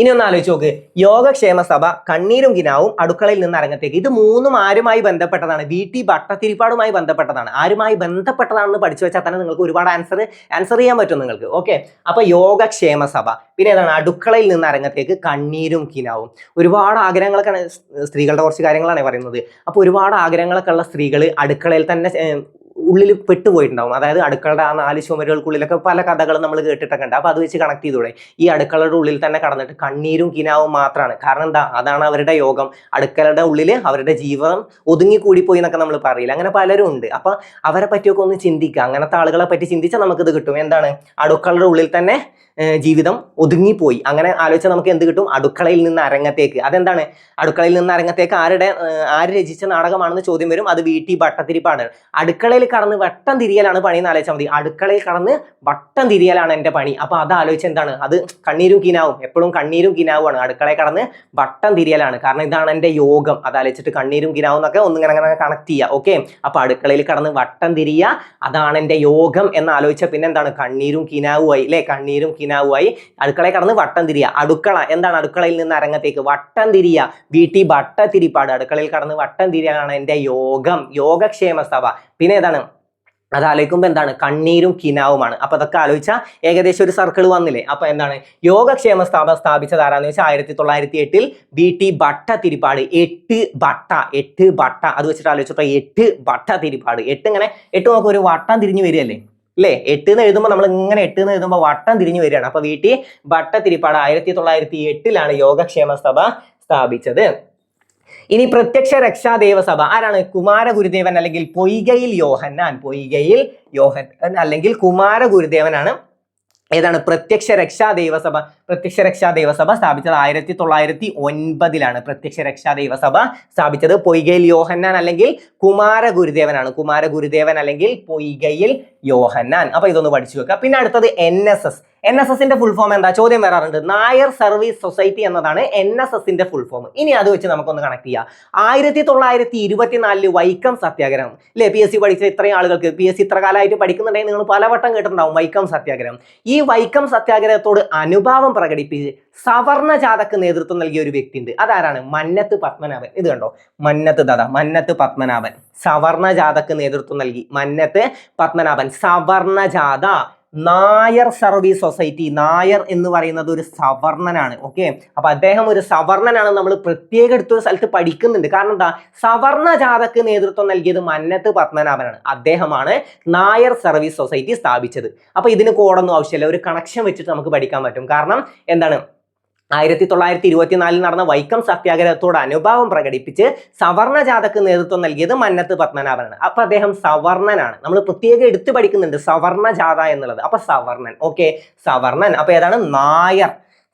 ഇനി ഒന്ന് ആലോചിച്ച് നോക്ക്. യോഗക്ഷേമ സഭ, കണ്ണീരും കിനാവും, അടുക്കളയിൽ നിന്ന് അരങ്ങത്തേക്ക്. ഇത് മൂന്നും ആരുമായി ബന്ധപ്പെട്ടതാണ്? VT ഭട്ടതിരിപ്പാടുമായി ബന്ധപ്പെട്ടതാണ്. ആരുമായി ബന്ധപ്പെട്ടതാണെന്ന് പഠിച്ചു വെച്ചാൽ തന്നെ നിങ്ങൾക്ക് ഒരുപാട് ആൻസർ ചെയ്യാൻ പറ്റും നിങ്ങൾക്ക്. ഓക്കെ, അപ്പൊ യോഗക്ഷേമ സഭ. പിന്നെ ഏതാണ്? അടുക്കളയിൽ നിന്ന് അരങ്ങത്തേക്ക്, കണ്ണീരും കിനാവും. ഒരുപാട് ആഗ്രഹങ്ങളൊക്കെ സ്ത്രീകളുടെ കുറച്ച് കാര്യങ്ങളാണ് പറയുന്നത്. അപ്പൊ ഒരുപാട് ആഗ്രഹങ്ങളൊക്കെ ഉള്ള സ്ത്രീകൾ അടുക്കളയിൽ തന്നെ ഉള്ളിൽ പെട്ടുപോയിട്ടുണ്ടാവും. അതായത് അടുക്കളയുടെ ആ 4 ചുമരുകൾക്കുള്ളിലൊക്കെ പല കഥകളും നമ്മൾ കേട്ടിട്ടൊക്കെ ഉണ്ട്. അപ്പൊ അത് വെച്ച് കണക്ട് ചെയ്തൂടെ? ഈ അടുക്കളയുടെ ഉള്ളിൽ തന്നെ കടന്നിട്ട് കണ്ണീരും കിനാവും മാത്രമാണ്. കാരണം എന്താ? അതാണ് അവരുടെ യോഗം. അടുക്കളയുടെ ഉള്ളിൽ അവരുടെ ജീവിതം ഒതുങ്ങിക്കൂടിപ്പോയി എന്നൊക്കെ നമ്മൾ പറയില്ല. അങ്ങനെ പലരും ഉണ്ട്. അപ്പൊ അവരെ പറ്റിയൊക്കെ ഒന്ന് ചിന്തിക്കുക. അങ്ങനത്തെ ആളുകളെ പറ്റി ചിന്തിച്ചാൽ നമുക്കിത് കിട്ടും. എന്താണ്? അടുക്കളയുടെ ഉള്ളിൽ തന്നെ ജീവിതം ഒതുങ്ങിപ്പോയി. അങ്ങനെ ആലോചിച്ചാൽ നമുക്ക് എന്ത് കിട്ടും? അടുക്കളയിൽ നിന്ന് അരങ്ങത്തേക്ക്. അതെന്താണ്? അടുക്കളയിൽ നിന്ന് അരങ്ങത്തേക്ക് ആര് രചിച്ച നാടകമാണെന്ന് ചോദ്യം വരും. അത് VT ഭട്ടതിരിപ്പാടാണ്. അടുക്കളയിൽ കടന്ന് വട്ടം തിരിയലാണ് പണി എന്ന് ആലോചിച്ചാൽ മതി. അടുക്കളയിൽ കടന്ന് വട്ടം തിരിയലാണ് എൻ്റെ പണി. അപ്പൊ അത് ആലോചിച്ച് എന്താണ്? അത് കണ്ണീരും കിനാവും. എപ്പോഴും കണ്ണീരും കിനാവുമാണ്. അടുക്കളയിൽ കടന്ന് വട്ടം തിരിയലാണ്. കാരണം ഇതാണ് എൻ്റെ യോഗം. അത് ആലോചിച്ചിട്ട് കണ്ണീരും കിനാവും എന്നൊക്കെ ഒന്നിങ്ങനെ കണക്ട് ചെയ്യുക. ഓക്കെ, അപ്പൊ അടുക്കളയിൽ കടന്ന് വട്ടം തിരിയ, അതാണ് എൻ്റെ യോഗം എന്ന് ആലോചിച്ച പിന്നെ എന്താണ്? കണ്ണീരും കിനാവുമായി അല്ലെ? കണ്ണീരും കിനാവുമായി അടുക്കളയിൽ കടന്ന് വട്ടം തിരിയ. അടുക്കള എന്താണ്? അടുക്കളയിൽ നിന്ന് അരങ്ങത്തേക്ക് വട്ടം തിരിയ. VT ഭട്ടതിരിപ്പാട്. അടുക്കളയിൽ കടന്ന് വട്ടം തിരിയാണ് എൻ്റെ യോഗം. യോഗക്ഷേമ സഭ. പിന്നെ ഏതാണ്? അത് ആലോചിക്കുമ്പോൾ എന്താണ്? കണ്ണീരും കിനാവുമാണ്. അപ്പൊ അതൊക്കെ ആലോചിച്ചാൽ ഏകദേശം ഒരു സർക്കിൾ വന്നില്ലേ? അപ്പൊ എന്താണ്? യോഗക്ഷേമ സഭ സ്ഥാപിച്ചത് ആരാന്ന് വെച്ചാൽ 1908 VT ഭട്ടതിരിപ്പാട്. 8 ഭട്ട. അത് വെച്ചിട്ട് ആലോചിച്ചപ്പോ 8 ഭട്ടതിരിപ്പാട്. 8 ഇങ്ങനെ 8 നോക്കുക, ഒരു വട്ടം തിരിഞ്ഞു വരികയല്ലേ അല്ലേ? 8 എന്ന് എഴുതുമ്പോൾ നമ്മൾ ഇങ്ങനെ 8 എന്ന് എഴുതുമ്പോൾ വട്ടം തിരിഞ്ഞു വരികയാണ്. അപ്പൊ VT ഭട്ടതിരിപ്പാട് 1908 യോഗക്ഷേമ സഭ സ്ഥാപിച്ചത്. ഇനി പ്രത്യക്ഷ രക്ഷാ ദേവസഭ ആരാണ്? കുമാരഗുരുദേവൻ അല്ലെങ്കിൽ പൊയ്കയിൽ യോഹന്നാൻ. അല്ലെങ്കിൽ കുമാരഗുരുദേവനാണ് ഏതാണ്? പ്രത്യക്ഷ രക്ഷാ ദേവസഭ സ്ഥാപിച്ചത് 1909. പ്രത്യക്ഷ രക്ഷാ ദേവസഭ സ്ഥാപിച്ചത് പൊയ്കയിൽ യോഹന്നാൻ അല്ലെങ്കിൽ കുമാരഗുരുദേവനാണ്. കുമാരഗുരുദേവൻ അല്ലെങ്കിൽ പൊയ്കയിൽ യോഹന്നാൻ. അപ്പൊ ഇതൊന്ന് പഠിച്ചു വെക്കുക. പിന്നെ അടുത്തത് NSSന്റെ ഫുൾ ഫോം എന്താ? ചോദ്യം വരാറുണ്ട്. നായർ സർവീസ് സൊസൈറ്റി എന്നതാണ് NSSന്റെ ഫുൾ ഫോം. ഇനി അത് വെച്ച് നമുക്കൊന്ന് കണക്ട് ചെയ്യാം. 1924 വൈക്കം സത്യാഗ്രഹം അല്ലെ? PSC പഠിച്ച ഇത്രയും ആളുകൾക്ക് PSC ഇത്ര കാലമായിട്ട് പഠിക്കുന്നുണ്ടെങ്കിൽ നിങ്ങൾ പലവട്ടം കേട്ടിട്ടുണ്ടാവും വൈക്കം സത്യാഗ്രഹം. ഈ വൈക്കം സത്യാഗ്രഹത്തോട് അനുഭാവം പ്രകടിപ്പിച്ച് സവർണ ജാഥക്ക് നേതൃത്വം നൽകിയ ഒരു വ്യക്തി ഉണ്ട്. അതാരാണ്? മന്നത്ത് പത്മനാഭൻ. ഇത് കണ്ടോ? മന്നത്ത് പത്മനാഭൻ സവർണ ജാഥക്ക് നേതൃത്വം നൽകി. മന്നത്ത് പത്മനാഭൻ സവർണ ജാഥ. Nair service society. നായർ എന്ന് പറയുന്നത് ഒരു സവർണനാണ്. ഓക്കെ, അപ്പൊ അദ്ദേഹം ഒരു സവർണനാണ്. നമ്മൾ പ്രത്യേകം എടുത്തൊരു സ്ഥലത്ത് പഠിക്കുന്നുണ്ട്. കാരണം എന്താ? സവർണ ജാഥക്ക് നേതൃത്വം നൽകിയത് മന്നത്ത് പത്മനാഭനാണ്. അദ്ദേഹമാണ് നായർ സർവീസ് സൊസൈറ്റി സ്ഥാപിച്ചത്. അപ്പൊ ഇതിന് കോഡൊന്നും ആവശ്യമില്ല. ഒരു കണക്ഷൻ വെച്ചിട്ട് നമുക്ക് പഠിക്കാൻ പറ്റും. കാരണം എന്താണ്? 1924 നടന്ന വൈക്കം സത്യാഗ്രഹത്തോട് അനുഭാവം പ്രകടിപ്പിച്ച് സവർണ ജാഥക്ക് നേതൃത്വം നൽകിയത് മന്നത്ത് പത്മനാഭനാണ്. അപ്പൊ അദ്ദേഹം സവർണനാണ്. നമ്മൾ പ്രത്യേകം എടുത്തു പഠിക്കുന്നുണ്ട് സവർണ ജാഥ എന്നുള്ളത്. അപ്പൊ സവർണൻ. ഓക്കെ, സവർണൻ. അപ്പൊ ഏതാണ്?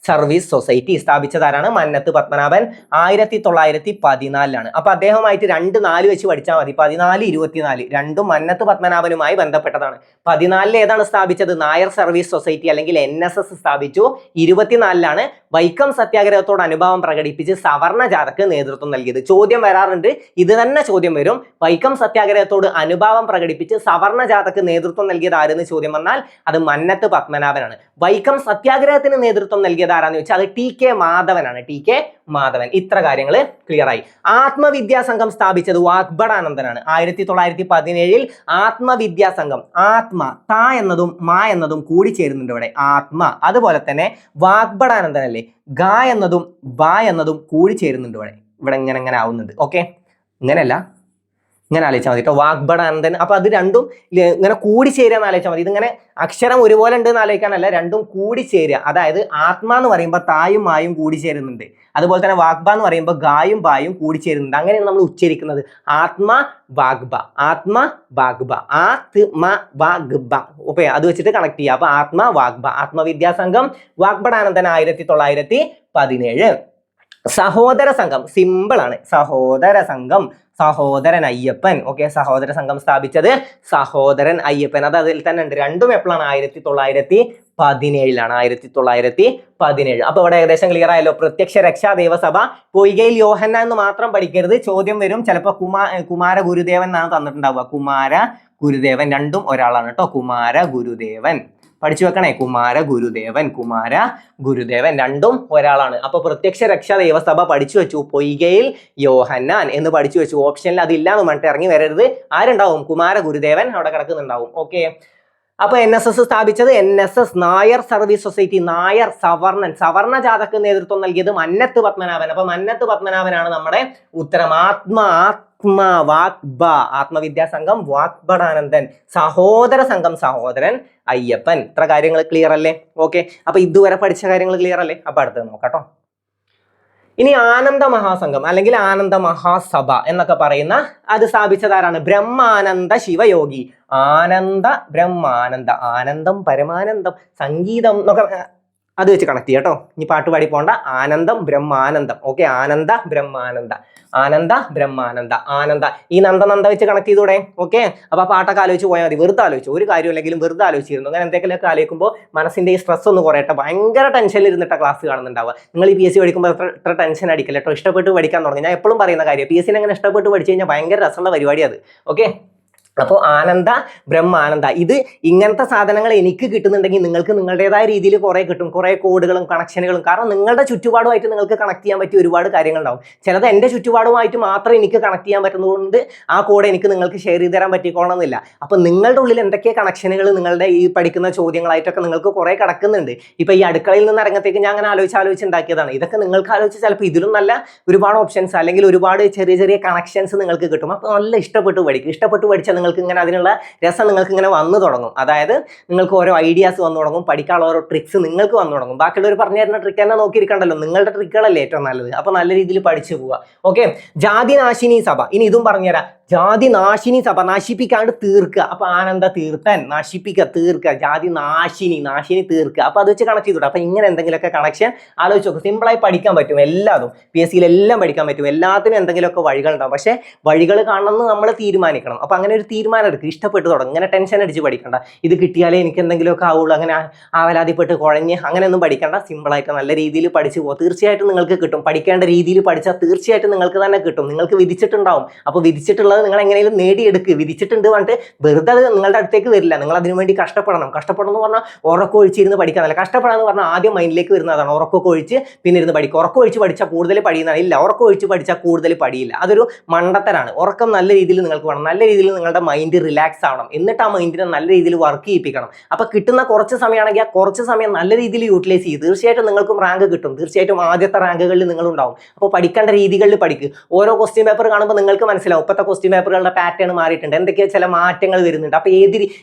സർവീസ് സൊസൈറ്റി സ്ഥാപിച്ചതാരാണ്? മന്നത്ത് പത്മനാഭൻ 1914. അപ്പൊ അദ്ദേഹമായിട്ട് 2-4 വെച്ച് പഠിച്ചാൽ മതി. 14-24 രണ്ടും മന്നത്ത് പത്മനാഭനുമായി ബന്ധപ്പെട്ടതാണ്. 14 ഏതാണ് സ്ഥാപിച്ചത്? നായർ സർവീസ് സൊസൈറ്റി അല്ലെങ്കിൽ NSS സ്ഥാപിച്ചു. 24 വൈക്കം സത്യാഗ്രഹത്തോട് അനുഭാവം പ്രകടിപ്പിച്ച് സവർണ ജാഥക്ക് നേതൃത്വം നൽകിയത്. ചോദ്യം വരാറുണ്ട്, ഇത് തന്നെ ചോദ്യം വരും. വൈക്കം സത്യാഗ്രഹത്തോട് അനുഭാവം പ്രകടിപ്പിച്ച് സവർണ ജാഥക്ക് നേതൃത്വം നൽകിയത് ആരെന്ന് ചോദ്യം വന്നാൽ അത് മന്നത്ത് പത്മനാഭനാണ്. വൈക്കം സത്യാഗ്രഹത്തിന് നേതൃത്വം നൽകിയത് ആരാന്ന് ചോദിച്ചാൽ അത് TK മാധവനാണ്. TK മാധവൻ. ഇത്ര കാര്യങ്ങൾ ക്ലിയർ ആയി. ആത്മവിദ്യാസംഘം സ്ഥാപിച്ചത് വാഗ്ഭടാനന്ദനാണ്. 1917 ആത്മവിദ്യാസംഘം. ആത്മ ത എന്നതും മാ എന്നതും കൂടി ചേരുന്നുണ്ട് ഇവിടെ. ആത്മ. അതുപോലെ തന്നെ വാഗ്ഭടാനന്ദനല്ലേ, ഗ എന്നതും ബ എന്നതും കൂടി ചേരുന്നുണ്ട് ഇവിടെ. ഇവിടെ ഇങ്ങനെ ആവുന്നുണ്ട്. ഓക്കെ, ഇങ്ങനെയല്ല, ഇങ്ങനെ ആലോചിച്ചാൽ മതി കേട്ടോ. വാഗ്ഭടാനന്ദൻ. അപ്പൊ അത് രണ്ടും ഇങ്ങനെ കൂടി ചേരുക ആലോചിച്ചാൽ മതി. ഇതിങ്ങനെ അക്ഷരം ഒരുപോലെ ഉണ്ട് എന്ന് ആലോചിക്കാനല്ല, രണ്ടും കൂടി ചേരുക. അതായത് ആത്മ എന്ന് പറയുമ്പോൾ തായും മായും കൂടി ചേരുന്നുണ്ട്. അതുപോലെ തന്നെ വാഗ്ബ എന്ന് പറയുമ്പോൾ ഗായും ബായും കൂടി ചേരുന്നുണ്ട്. അങ്ങനെയാണ് നമ്മൾ ഉച്ചരിക്കുന്നത്. ആത്മ വാഗ്ബ, ആത്മ വാഗ്ബ, ആത്മ വാഗ്ബ. ഓക്കെ, അത് വെച്ചിട്ട് കണക്ട് ചെയ്യുക. അപ്പൊ ആത്മ വാഗ്ബ. ആത്മവിദ്യാസംഘം വാഗ്ഭടാനന്ദൻ 1917. സഹോദര സംഘം. സിമ്പിൾ ആണ്. സഹോദര സംഘം. സഹോദരൻ അയ്യപ്പൻ. ഓക്കെ, സഹോദര സംഘം സ്ഥാപിച്ചത് സഹോദരൻ അയ്യപ്പൻ. അത് അതിൽ തന്നെ ഉണ്ട്. രണ്ടും എപ്പോഴാണ്? 1917. 1917. അപ്പൊ ഇവിടെ ഏകദേശം ക്ലിയർ ആയല്ലോ. പ്രത്യക്ഷ രക്ഷാ ദേവസഭ. പൊയ്കയിൽ യോഹന്ന എന്ന് മാത്രം പഠിക്കരുത്, ചോദ്യം വരും. ചിലപ്പോൾ കുമാര ഗുരുദേവൻ എന്നാണ് തന്നിട്ടുണ്ടാവുക. കുമാര ഗുരുദേവൻ. രണ്ടും ഒരാളാണ് കേട്ടോ. കുമാര ഗുരുദേവൻ പഠിച്ചു വെക്കണേ. കുമാര ഗുരുദേവൻ രണ്ടും ഒരാളാണ്. അപ്പൊ പ്രത്യക്ഷ രക്ഷാ ദേവസഭ പഠിച്ചു വെച്ചു. പൊയ്കയിൽ യോഹന്നാൻ എന്ന് പഠിച്ചു വെച്ചു. ഓപ്ഷനിൽ അതില്ലാന്ന് പറഞ്ഞിട്ട് ഇറങ്ങി വരരുത്. ആരുണ്ടാവും? കുമാര ഗുരുദേവൻ അവിടെ കിടക്കുന്നുണ്ടാവും. ഓക്കെ, അപ്പൊ NSS സ്ഥാപിച്ചത് NSS Nair service society. Nair സവർണൻ. സവർണ ജാഥക്ക് നേതൃത്വം നൽകിയത് മന്നത്ത് പത്മനാഭൻ. അപ്പൊ മന്നത്ത് പത്മനാഭനാണ് നമ്മുടെ ഉത്തരം. വാഗ്ബ. ആത്മവിദ്യാസംഘം വാഗ്ഭടാനന്ദൻ. സഹോദര സംഘം സഹോദരൻ അയ്യപ്പൻ. ഇത്ര കാര്യങ്ങൾ ക്ലിയർ അല്ലേ? ഓക്കെ, അപ്പൊ ഇതുവരെ പഠിച്ച കാര്യങ്ങൾ ക്ലിയർ അല്ലേ? അപ്പൊ അടുത്തത് നോക്കാട്ടോ. ഇനി ആനന്ദ മഹാസംഘം അല്ലെങ്കിൽ ആനന്ദ മഹാസഭ എന്നൊക്കെ പറയുന്ന അത് സ്ഥാപിച്ചതാരാണ്? ബ്രഹ്മാനന്ദ ശിവയോഗി. ആനന്ദ ബ്രഹ്മാനന്ദ. ആനന്ദം പരമാനന്ദം സംഗീതം എന്നൊക്കെ അത് വെച്ച് കണക്ട് ചെയ്യാം കേട്ടോ. ഇനി പാട്ട് പാടി പോണ്ട. ആനന്ദം ബ്രഹ്മാനന്ദം. ഓക്കെ, ആനന്ദ ബ്രഹ്മാനന്ദ. ആനന്ദ. ഈ നന്ദ വെച്ച് കണക്ട് ചെയ്തൂടെ? ഓക്കെ, അപ്പൊ ആ പാട്ടൊക്കെ ആലോചിച്ച് പോയാൽ മതി. വെറുതെ ആലോചിച്ചു, ഒരു കാര്യമില്ലെങ്കിലും വെറുതെ ആലോചിച്ചിരുന്നു. അങ്ങനെ എന്തെങ്കിലുമൊക്കെ ആലോചിക്കുമ്പോൾ മനസ്സിന്റെ ഈ സ്ട്രെസ് ഒന്ന് കുറയട്ടെ. ഭയങ്കര ടെൻഷനിൽ ഇരുന്നിട്ട ക്ലാസ് കാണുന്നുണ്ടാവുക. നിങ്ങൾ ഈ PSC പഠിക്കുമ്പോൾ എത്ര ടെൻഷൻ അടിക്കില്ല കേട്ടോ. ഇഷ്ടപ്പെട്ട് പഠിക്കാൻ തുടങ്ങി. ഞാൻ എപ്പോഴും പറയുന്ന കാര്യം, PSC അങ്ങനെ ഇഷ്ടപ്പെട്ട് പഠിച്ചു കഴിഞ്ഞാൽ ഭയങ്കര രസമുള്ള പരിപാടി അത്. ഓക്കെ, അപ്പോൾ ആനന്ദ ബ്രഹ്മാനന്ദ. ഇത് ഇങ്ങനത്തെ സാധനങ്ങൾ എനിക്ക് കിട്ടുന്നുണ്ടെങ്കിൽ നിങ്ങൾക്ക് നിങ്ങളുടേതായ രീതിയിൽ കുറേ കിട്ടും. കുറേ കോഡുകളും കണക്ഷനുകളും. കാരണം നിങ്ങളുടെ ചുറ്റുപാടുമായിട്ട് നിങ്ങൾക്ക് കണക്ട് ചെയ്യാൻ പറ്റിയ ഒരുപാട് കാര്യങ്ങളുണ്ടാവും. ചിലത് എൻ്റെ ചുറ്റുപാടുമായിട്ട് മാത്രം എനിക്ക് കണക്ട് ചെയ്യാൻ പറ്റുന്നതുകൊണ്ട് ആ കോഡ് എനിക്ക് നിങ്ങൾക്ക് ഷെയർ ചെയ്ത് തരാൻ പറ്റിക്കോണമെന്നില്ല. അപ്പം നിങ്ങളുടെ ഉള്ളിൽ എന്തൊക്കെ കണക്ഷനുകൾ നിങ്ങളുടെ ഈ പഠിക്കുന്ന ചോദ്യങ്ങളായിട്ടൊക്കെ നിങ്ങൾക്ക് കുറേ കിടക്കുന്നുണ്ട്. ഇപ്പം ഈ അടുക്കളയിൽ നിന്ന് ഇറങ്ങത്തേക്ക് ഞാൻ അങ്ങനെ ആലോചിച്ച് ഉണ്ടാക്കിയതാണ്. ഇതൊക്കെ നിങ്ങൾക്ക് ആലോചിച്ച് ചിലപ്പോൾ ഇതിലും നല്ല ഒരുപാട് ഓപ്ഷൻസ് അല്ലെങ്കിൽ ഒരുപാട് ചെറിയ കണക്ഷൻസ് നിങ്ങൾക്ക് കിട്ടും. അപ്പോൾ നല്ല ഇഷ്ടപ്പെട്ട് പഠിച്ചാൽ നിങ്ങൾക്ക് ഇങ്ങനെ അതിനുള്ള രസം നിങ്ങൾക്ക് ഇങ്ങനെ വന്നു തുടങ്ങും. അതായത് നിങ്ങൾക്ക് ഓരോ ഐഡിയാസ് വന്നു തുടങ്ങും. പഠിക്കാനുള്ള ഓരോ ട്രിക്സ് നിങ്ങൾക്ക് വന്നു തുടങ്ങും. ബാക്കിയുള്ളവർ പറഞ്ഞു തരുന്ന ട്രിക്ക് തന്നെ നോക്കിയിരിക്കണ്ടല്ലോ. നിങ്ങളുടെ ട്രിക്കുകളല്ലേ ഏറ്റവും നല്ലത്. അപ്പോൾ നല്ല രീതിയിൽ പഠിച്ചു പോവുക. ഓക്കെ, ജാതിനാശിനി സഭ. ഇനി ഇതും പറഞ്ഞുതരാം. ജാതി നാശിനി സഭ. നശിപ്പിക്കാണ്ട് തീർക്കുക. അപ്പൊ ആനന്ദ തീർത്ഥൻ. നശിപ്പിക്കുക, തീർക്കുക. ജാതി നാശിനി തീർക്കുക. അപ്പൊ അത് വെച്ച് കണക്ട് ചെയ്തോട്ടെ. അപ്പൊ ഇങ്ങനെ എന്തെങ്കിലുമൊക്കെ കണക്ഷൻ ആലോചിച്ച് നോക്കും. സിമ്പിളായി പഠിക്കാൻ പറ്റും. എല്ലാതും PSC എല്ലാം പഠിക്കാൻ പറ്റും. എല്ലാത്തിനും എന്തെങ്കിലുമൊക്കെ വഴികളുണ്ടാവും. പക്ഷെ വഴികൾ കാണണമെന്ന് നമ്മൾ തീരുമാനിക്കണം. അപ്പൊ അങ്ങനെ ഒരു തീരുമാനം എടുക്കുക. ഇഷ്ടപ്പെട്ട് തുടങ്ങും. ഇങ്ങനെ ടെൻഷൻ അടിച്ച് പഠിക്കണ്ട. ഇത് കിട്ടിയാലേ എനിക്ക് എന്തെങ്കിലുമൊക്കെ ആവുള്ളൂ, അങ്ങനെ ആവലാതിപ്പെട്ട് കുഴഞ്ഞ് അങ്ങനെയൊന്നും പഠിക്കണ്ട. സിമ്പിളായിട്ട് നല്ല രീതിയിൽ പഠിച്ചു പോകും. തീർച്ചയായിട്ടും നിങ്ങൾക്ക് കിട്ടും. പഠിക്കേണ്ട രീതിയിൽ പഠിച്ചാൽ തീർച്ചയായിട്ടും നിങ്ങൾക്ക് തന്നെ കിട്ടും. നിങ്ങൾക്ക് വിധിച്ചിട്ടുണ്ടാവും. അപ്പോൾ വിധിച്ചിട്ടുള്ളത് നിങ്ങൾ എങ്ങനെയും നേടിയെടുക്കുക. വിധിച്ചിട്ടുണ്ട് പറഞ്ഞിട്ട് വെറുതെ അത് നിങ്ങളുടെ അടുത്തേക്ക് വരില്ല. നിങ്ങൾ അതിനുവേണ്ടി കഷ്ടപ്പെടണം എന്ന് പറഞ്ഞാൽ ഉറക്കൊഴിച്ചിരുന്ന് പഠിക്കാനല്ല. കഷ്ടപ്പെടാന്ന് പറഞ്ഞാൽ ആദ്യം മൈൻഡിലേക്ക് വരുന്നതാണ്. ഉറക്കൊക്കെ ഒഴിച്ച് പിന്നെ ഇരുന്ന് പഠിക്കുക. ഉറക്കൊഴിച്ച് പഠിച്ചാൽ കൂടുതൽ പഠിയുന്നതാണ്. ഇല്ല, ഉറക്കൊഴിച്ച് പഠിച്ചാൽ കൂടുതൽ പഠിയില്ല. അതൊരു മണ്ടത്തരാണ്. ഉറക്കം നല്ല രീതിയിൽ നിങ്ങൾക്ക് വേണം. നല്ല രീതിയിൽ നിങ്ങളുടെ മൈൻഡ് റിലാക്സ് ആവണം. എന്നിട്ട് ആ മൈൻഡിനെ നല്ല രീതിയിൽ വർക്ക് ചെയ്യിപ്പിക്കണം. അപ്പോൾ കിട്ടുന്ന കുറച്ച് സമയമാണെങ്കിൽ ആ കുറച്ച് സമയം നല്ല രീതിയിൽ യൂട്ടിലൈസ് ചെയ്യും. തീർച്ചയായിട്ടും നിങ്ങൾക്കും റാങ്ക് കിട്ടും. തീർച്ചയായിട്ടും ആദ്യത്തെ റാങ്കുകളിൽ നിങ്ങളുണ്ടാവും. അപ്പോൾ പഠിക്കേണ്ട രീതികളിൽ പഠിക്കുക. ഓരോ ക്വസ്റ്റ്യൻ പേപ്പർ കാണുമ്പോൾ നിങ്ങൾക്ക് മനസ്സിലാവും ഇപ്പോഴത്തെ ക്വസ്റ്റ്യൻ ക്വസ്റ്റ്യൻ പേപ്പറുകളുടെ പാറ്റേൺ മാറിയിട്ടുണ്ട്, എന്തൊക്കെയോ ചില മാറ്റങ്ങൾ വരുന്നുണ്ട്. അപ്പൊ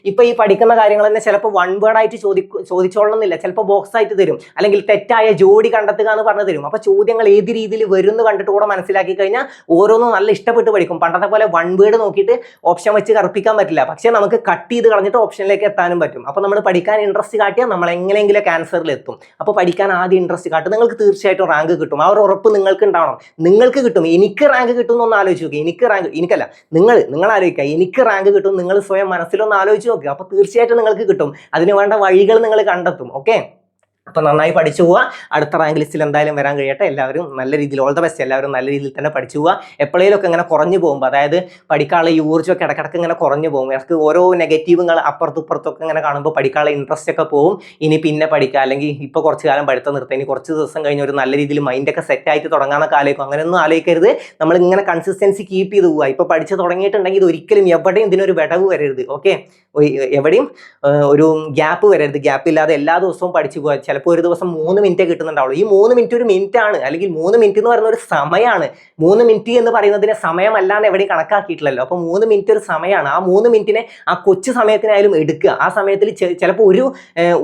ഇപ്പൊ ഈ പഠിക്കുന്ന കാര്യങ്ങൾ തന്നെ ചിലപ്പോൾ വൺ വേർഡ് ആയിട്ട് ചോദിച്ചോളണമെന്നില്ല, ചിലപ്പോൾ ബോക്സ് ആയിട്ട് തരും, അല്ലെങ്കിൽ തെറ്റായ ജോഡി കണ്ടെത്തുക എന്ന് പറഞ്ഞു തരും. അപ്പൊ ചോദ്യങ്ങൾ ഏത് രീതിയിൽ വരും എന്ന് കണ്ടിട്ട് കൂടെ മനസ്സിലാക്കി കഴിഞ്ഞാൽ ഓരോന്നും നല്ല ഇഷ്ടപ്പെട്ട് പഠിക്കും. പണ്ടത്തെ പോലെ വൺ വേർഡ് നോക്കിയിട്ട് ഓപ്ഷൻ വെച്ച് കറുപ്പിക്കാൻ പറ്റില്ല, പക്ഷെ നമുക്ക് കട്ട് ചെയ്ത് കളഞ്ഞിട്ട് ഓപ്ഷനിലേക്ക് എത്താനും പറ്റും. അപ്പൊ നമ്മൾ പഠിക്കാൻ ഇൻട്രസ്റ്റ് കാട്ടിയാൽ നമ്മൾ എങ്ങനെയെങ്കിലും ആൻസറിൽ എത്തും. അപ്പൊ പഠിക്കാൻ ആദ്യം ഇൻട്രസ്റ്റ് കാട്ടും, നിങ്ങൾക്ക് തീർച്ചയായിട്ടും റാങ്ക് കിട്ടും. ആ ഒരു ഉറപ്പ് നിങ്ങൾക്ക് ഉണ്ടാവണം. നിങ്ങൾക്ക് കിട്ടും, എനിക്ക് റാങ്ക് കിട്ടും എന്നൊന്ന് ആലോചിച്ച് നോക്കുക. എനിക്കല്ല, നിങ്ങൾ ആലോചിക്കുക, എനിക്ക് റാങ്ക് കിട്ടും. നിങ്ങൾ സ്വയം മനസ്സിലൊന്ന് ആലോചിച്ച് നോക്കുക. അപ്പൊ തീർച്ചയായിട്ടും നിങ്ങൾക്ക് കിട്ടും. അതിന് വേണ്ട വഴികൾ നിങ്ങൾ കണ്ടെത്തും. ഓക്കെ, അപ്പൊ നന്നായി പഠിച്ചു പോവുക. അടുത്ത റാങ്ക് ലിസ്റ്റിൽ എന്തായാലും വരാൻ കഴിയട്ടെ. എല്ലാവരും നല്ല രീതിയിൽ, ഓൾ ദ ബെസ്റ്റ്. എല്ലാവരും നല്ല രീതിയിൽ തന്നെ പഠിച്ചു പോവുക. എപ്പോഴേലൊക്കെ ഇങ്ങനെ കുറഞ്ഞു പോകുമ്പോൾ, അതായത് പഠിക്കാനുള്ള ഈ ഊർജ്ജമൊക്കെ ഇടക്കിടക്ക് ഇങ്ങനെ കുറഞ്ഞു പോകും. ഇടയ്ക്ക് ഓരോ നെഗറ്റീവുകൾ അപ്പുറത്തും ഇങ്ങനെ കാണുമ്പോൾ പഠിക്കാനുള്ള ഇൻട്രസ്റ്റ് ഒക്കെ പോകും. ഇനി പിന്നെ പഠിക്കുക, അല്ലെങ്കിൽ ഇപ്പോൾ കുറച്ച് കാലം പഠിത്തം നിർത്തുക, ഇനി കുറച്ച് ദിവസം കഴിഞ്ഞ് ഒരു നല്ല രീതിയിൽ മൈൻഡൊക്കെ സെറ്റ് ആയിട്ട് തുടങ്ങാനൊക്കെ ആലോചിക്കും. അങ്ങനെയൊന്നും ആലോചിക്കരുത്. നമ്മൾ ഇങ്ങനെ കൺസിസ്റ്റൻസി കീപ്പ് ചെയ്ത് പോവുക. ഇപ്പോൾ പഠിച്ച് തുടങ്ങിയിട്ടുണ്ടെങ്കിൽ ഇത് ഒരിക്കലും എവിടെയും ഇതിനൊരു വിടവ് വരരുത്. ഓക്കെ, എവിടെയും ഒരു ഗ്യാപ്പ് വരരുത്. ഗ്യാപ്പ് ഇല്ലാതെ എല്ലാ ദിവസവും പഠിച്ചു പോവുക. ചിലപ്പോൾ ഒരു ദിവസം 3 മിനിറ്റ് കിട്ടുന്നുണ്ടാവുള്ളൂ. ഈ 3 മിനിറ്റ് ഒരു മിനിറ്റ് ആണ്, അല്ലെങ്കിൽ 3 മിനിറ്റ് എന്ന് പറയുന്ന ഒരു സമയമാണ്. 3 മിനിറ്റ് എന്ന് പറയുന്നതിനെ സമയമല്ലാന്ന് എവിടെയും കണക്കാക്കിയിട്ടില്ലല്ലോ. അപ്പോൾ 3 മിനിറ്റ് ഒരു സമയമാണ്. ആ 3 മിനിറ്റിനെ ആ കൊച്ചു സമയത്തിനായാലും എടുക്കുക. ആ സമയത്തിൽ ചിലപ്പോൾ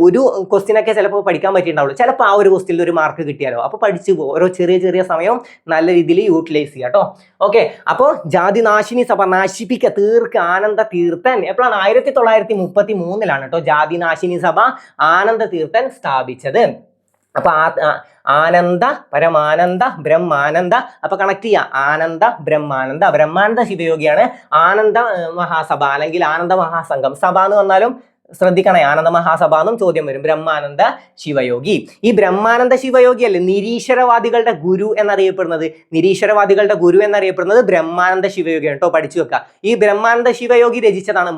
ഒരു ക്വസ്റ്റ്യനൊക്കെ ചിലപ്പോൾ പഠിക്കാൻ പറ്റിയിട്ടുണ്ടാവുള്ളൂ. ചിലപ്പോൾ ആ ഒരു ക്വസ്റ്റ്യനിൽ ഒരു മാർക്ക് കിട്ടിയാലോ. അപ്പോൾ പഠിച്ചു പോകും. ഓരോ ചെറിയ സമയം നല്ല രീതിയിൽ യൂട്ടിലൈസ് ചെയ്യുക കേട്ടോ. ഓക്കെ, അപ്പോൾ ജാതി നാശിനി സഭ, നശിപ്പിക്ക, തീർക്ക, ആനന്ദ തീർത്ഥൻ. എപ്പോഴാണ്? 1933 കേട്ടോ ജാതി നാശിനി സഭ ആനന്ദ തീർത്ഥൻ സ്ഥാപിച്ചത്. അപ്പൊ ആനന്ദ, പരമാനന്ദ, ബ്രഹ്മാനന്ദ. അപ്പൊ കണക്ട് ചെയ്യുക. ആനന്ദ, ബ്രഹ്മാനന്ദ ശിവയോഗിയാണ്. ആനന്ദ മഹാസഭ അല്ലെങ്കിൽ ആനന്ദ മഹാസംഘം, സഭ എന്ന് വന്നാലും ശ്രദ്ധിക്കണേ, ആനന്ദ മഹാസഭ എന്നും ചോദ്യം വരും. ബ്രഹ്മാനന്ദ ശിവയോഗി. ഈ ബ്രഹ്മാനന്ദ ശിവയോഗി അല്ലേ നിരീശ്വരവാദികളുടെ ഗുരു എന്നറിയപ്പെടുന്നത് ബ്രഹ്മാനന്ദ ശിവയോഗിയാണ് കേട്ടോ. പഠിച്ചു വെക്കുക. ഈ ബ്രഹ്മാനന്ദ ശിവയോഗി രചിച്ചതാണ്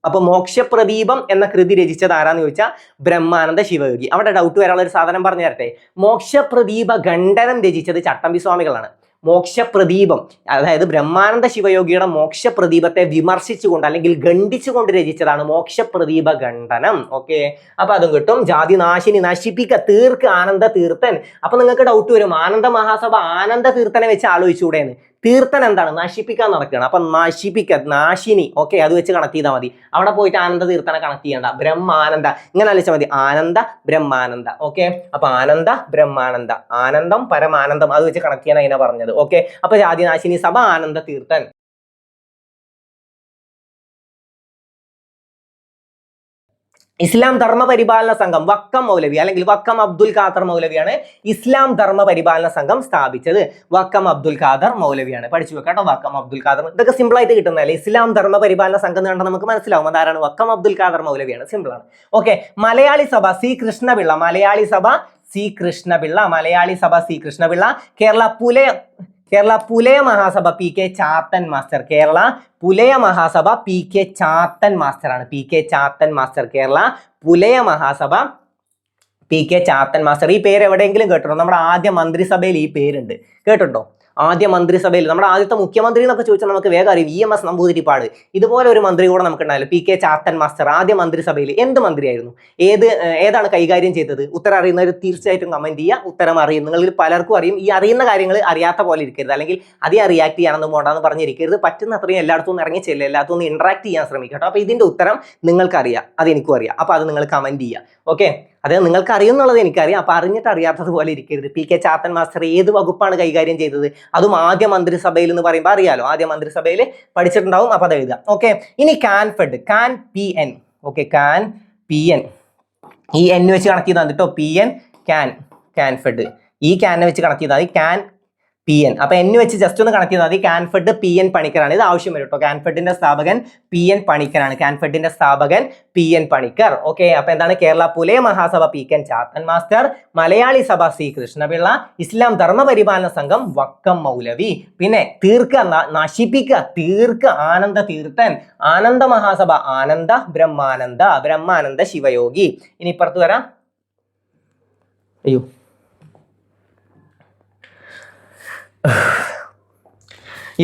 അപ്പൊ മോക്ഷപ്രദീപം എന്ന കൃതി രചിച്ചത് ആരാന്ന് ചോദിച്ചാൽ ബ്രഹ്മാനന്ദ ശിവയോഗി. അവിടെ ഡൗട്ട് വരാനുള്ള ഒരു സാധനം പറഞ്ഞു തരട്ടെ. മോക്ഷപ്രദീപ ഖണ്ഡനം രചിച്ചത് ചട്ടമ്പി സ്വാമികളാണ്. മോക്ഷപ്രദീപം, അതായത് ബ്രഹ്മാനന്ദ ശിവയോഗിയുടെ മോക്ഷപ്രദീപത്തെ വിമർശിച്ചുകൊണ്ട് അല്ലെങ്കിൽ ഖണ്ഡിച്ചുകൊണ്ട് രചിച്ചതാണ് മോക്ഷപ്രദീപ ഖണ്ഡനം. ഓക്കെ, അപ്പൊ അതും കിട്ടും. ജാതി നാശിനി, നശിപ്പിക്ക, തീർക്ക, ആനന്ദ തീർത്ഥൻ. അപ്പൊ നിങ്ങൾക്ക് ഡൗട്ട് വരും, ആനന്ദ മഹാസഭ ആനന്ദ തീർത്ഥനെ വെച്ച് ആലോചിച്ചുകൂടെയെന്ന്. തീർത്ഥൻ എന്താണ്? നശിപ്പിക്കാൻ നടക്കുകയാണ്. അപ്പൊ നശിപ്പിക്ക, നാശിനി. ഓക്കെ, അത് വെച്ച് കണക്ട് ചെയ്താൽ മതി. അവിടെ പോയിട്ട് ആനന്ദ തീർത്ഥനെ കണക്ട് ചെയ്യണ്ട. ബ്രഹ്മാനന്ദ ഇങ്ങനെ ആലോചിച്ചാൽ മതി. ആനന്ദ ബ്രഹ്മാനന്ദ. ഓക്കെ, അപ്പൊ ആനന്ദ ബ്രഹ്മാനന്ദ, ആനന്ദം പരമാനന്ദം, അത് വെച്ച് കണക്ട് ചെയ്യാൻ അതിനെ പറഞ്ഞത്. ഓക്കെ, അപ്പൊ ജാതിനാശിനി സഭ ആനന്ദ തീർത്ഥൻ. ഇസ്ലാം ധർമ്മ പരിപാലന സംഘം, വക്കം മൗലവി അല്ലെങ്കിൽ വക്കം അബ്ദുൽ ഖാദർ മൗലവിയാണ് ഇസ്ലാം ധർമ്മ പരിപാലന സംഘം സ്ഥാപിച്ചത്. വക്കം അബ്ദുൽ ഖാദർ മൗലവിയാണ്. പഠിച്ചു വെക്കാട്ടോ, വക്കം അബ്ദുൽ ഖാദർ. ഇതൊക്കെ സിമ്പിൾ ആയിട്ട് കിട്ടുന്നതല്ലേ. ഇസ്ലാം ധർമ്മ പരിപാലന സംഘം എന്ന് കണ്ടാൽ നമുക്ക് മനസ്സിലാവും അതാരാണ്. വക്കം അബ്ദുൽ ഖാദർ മൗലവിയാണ്. സിമ്പിൾ ആണ്. Okay, Malayali Sabha C Krishnapillai. Malayali Sabha C Krishnapillai. Kerala Pulaya Mahasabha P K Chathan master. Kerala Pulaya Mahasabha P K Chathan master ആണ്. Kerala Pulaya Mahasabha P K Chathan master. ഈ പേര് എവിടെയെങ്കിലും കേട്ടിട്ടുണ്ടോ? നമ്മുടെ ആദ്യ മന്ത്രിസഭയിൽ ഈ പേരുണ്ട്. കേട്ടിട്ടുണ്ടോ? ആദ്യ മന്ത്രിസഭയിൽ നമ്മുടെ ആദ്യത്തെ മുഖ്യമന്ത്രി എന്നൊക്കെ ചോദിച്ചാൽ നമുക്ക് വേഗം അറിയും. EMS നമ്പൂതിരിപ്പാട്. ഇതുപോലെ ഒരു മന്ത്രി കൂടെ നമുക്ക് ഉണ്ടായാലും പി കെ ചാത്തൻ മാസ്റ്റർ ആദ്യ മന്ത്രിസഭയിൽ എന്ത് മന്ത്രിയായിരുന്നു? ഏതാണ് കൈകാര്യം ചെയ്തത്? ഉത്തരം അറിയുന്നവർ തീർച്ചയായിട്ടും കമന്റ് ചെയ്യുക. ഉത്തരം അറിയും. നിങ്ങളിൽ പലർക്കും അറിയും. ഈ അറിയുന്ന കാര്യങ്ങൾ അറിയാത്ത പോലെ ഇരിക്കരുത്, അല്ലെങ്കിൽ അധികം റിയാക്ട് ചെയ്യാനൊന്നും പോകണ്ടെന്ന് പറഞ്ഞിരിക്കരുത്. പറ്റുന്ന അത്രയും എല്ലായിടത്തും ഇറങ്ങി ചെല്ലുക, എല്ലാത്തും ഇന്ററാക്ട് ചെയ്യാൻ ശ്രമിക്കട്ടോ. അപ്പൊ ഇതിന്റെ ഉത്തരം നിങ്ങൾക്കറിയാം, അത് എനിക്കും അറിയാം. അപ്പൊ അത് നിങ്ങൾ കമന്റ് ചെയ്യുക. ഓക്കെ, അത് നിങ്ങൾക്ക് അറിയുന്നുള്ളത് എനിക്കറിയാം. അപ്പൊ അറിഞ്ഞിട്ട് അറിയാത്തതുപോലെ ഇരിക്കരുത്. പി കെ ചാത്തൻ മാസ്റ്റർ ഏത് വകുപ്പാണ് കൈകാര്യം ചെയ്തത്? അതും ആദ്യ മന്ത്രിസഭയിൽ എന്ന് പറയുമ്പോൾ അറിയാലോ, ആദ്യ മന്ത്രിസഭയിൽ പഠിച്ചിട്ടുണ്ടാവും. അപ്പൊ അത് എഴുതാം. ഓക്കെ, ഇനി Kanfed, Kan P N. Okay, Kan P N, ഈ എൻ വെച്ച് കണക്ട് ചെയ്താൽ കേട്ടോ. PN കാൻഫെഡ്. ഈ ക്യാനെ വെച്ച് കണക്ട് ചെയ്താൽ മതി. കാൻ PN. അപ്പൊ എൻ വെച്ച് ജസ്റ്റ് ഒന്ന് കണക്ട് ചെയ്താൽ മതി. കാൻഫെഡ് PN പണിക്കറാണ്. ഇത് ആവശ്യം വരും കേട്ടോ. കാൻഫെഡിന്റെ സ്ഥാപകൻ PN പണിക്കർ. ഓക്കെ, അപ്പൊ എന്താണ്? Kerala Pulaya Mahasabha P K Chathan master, Malayali Sabha C Krishnapillai, ഇസ്ലാം ധർമ്മ പരിപാലന സംഘം വക്കം മൗലവി. പിന്നെ തീർക്ക, നശിപ്പിക്ക, തീർക്ക, ആനന്ദ തീർത്ഥൻ. ആനന്ദ മഹാസഭ ആനന്ദ ബ്രഹ്മാനന്ദ ശിവയോഗി. ഇനി ഇപ്പുറത്ത് വരാം.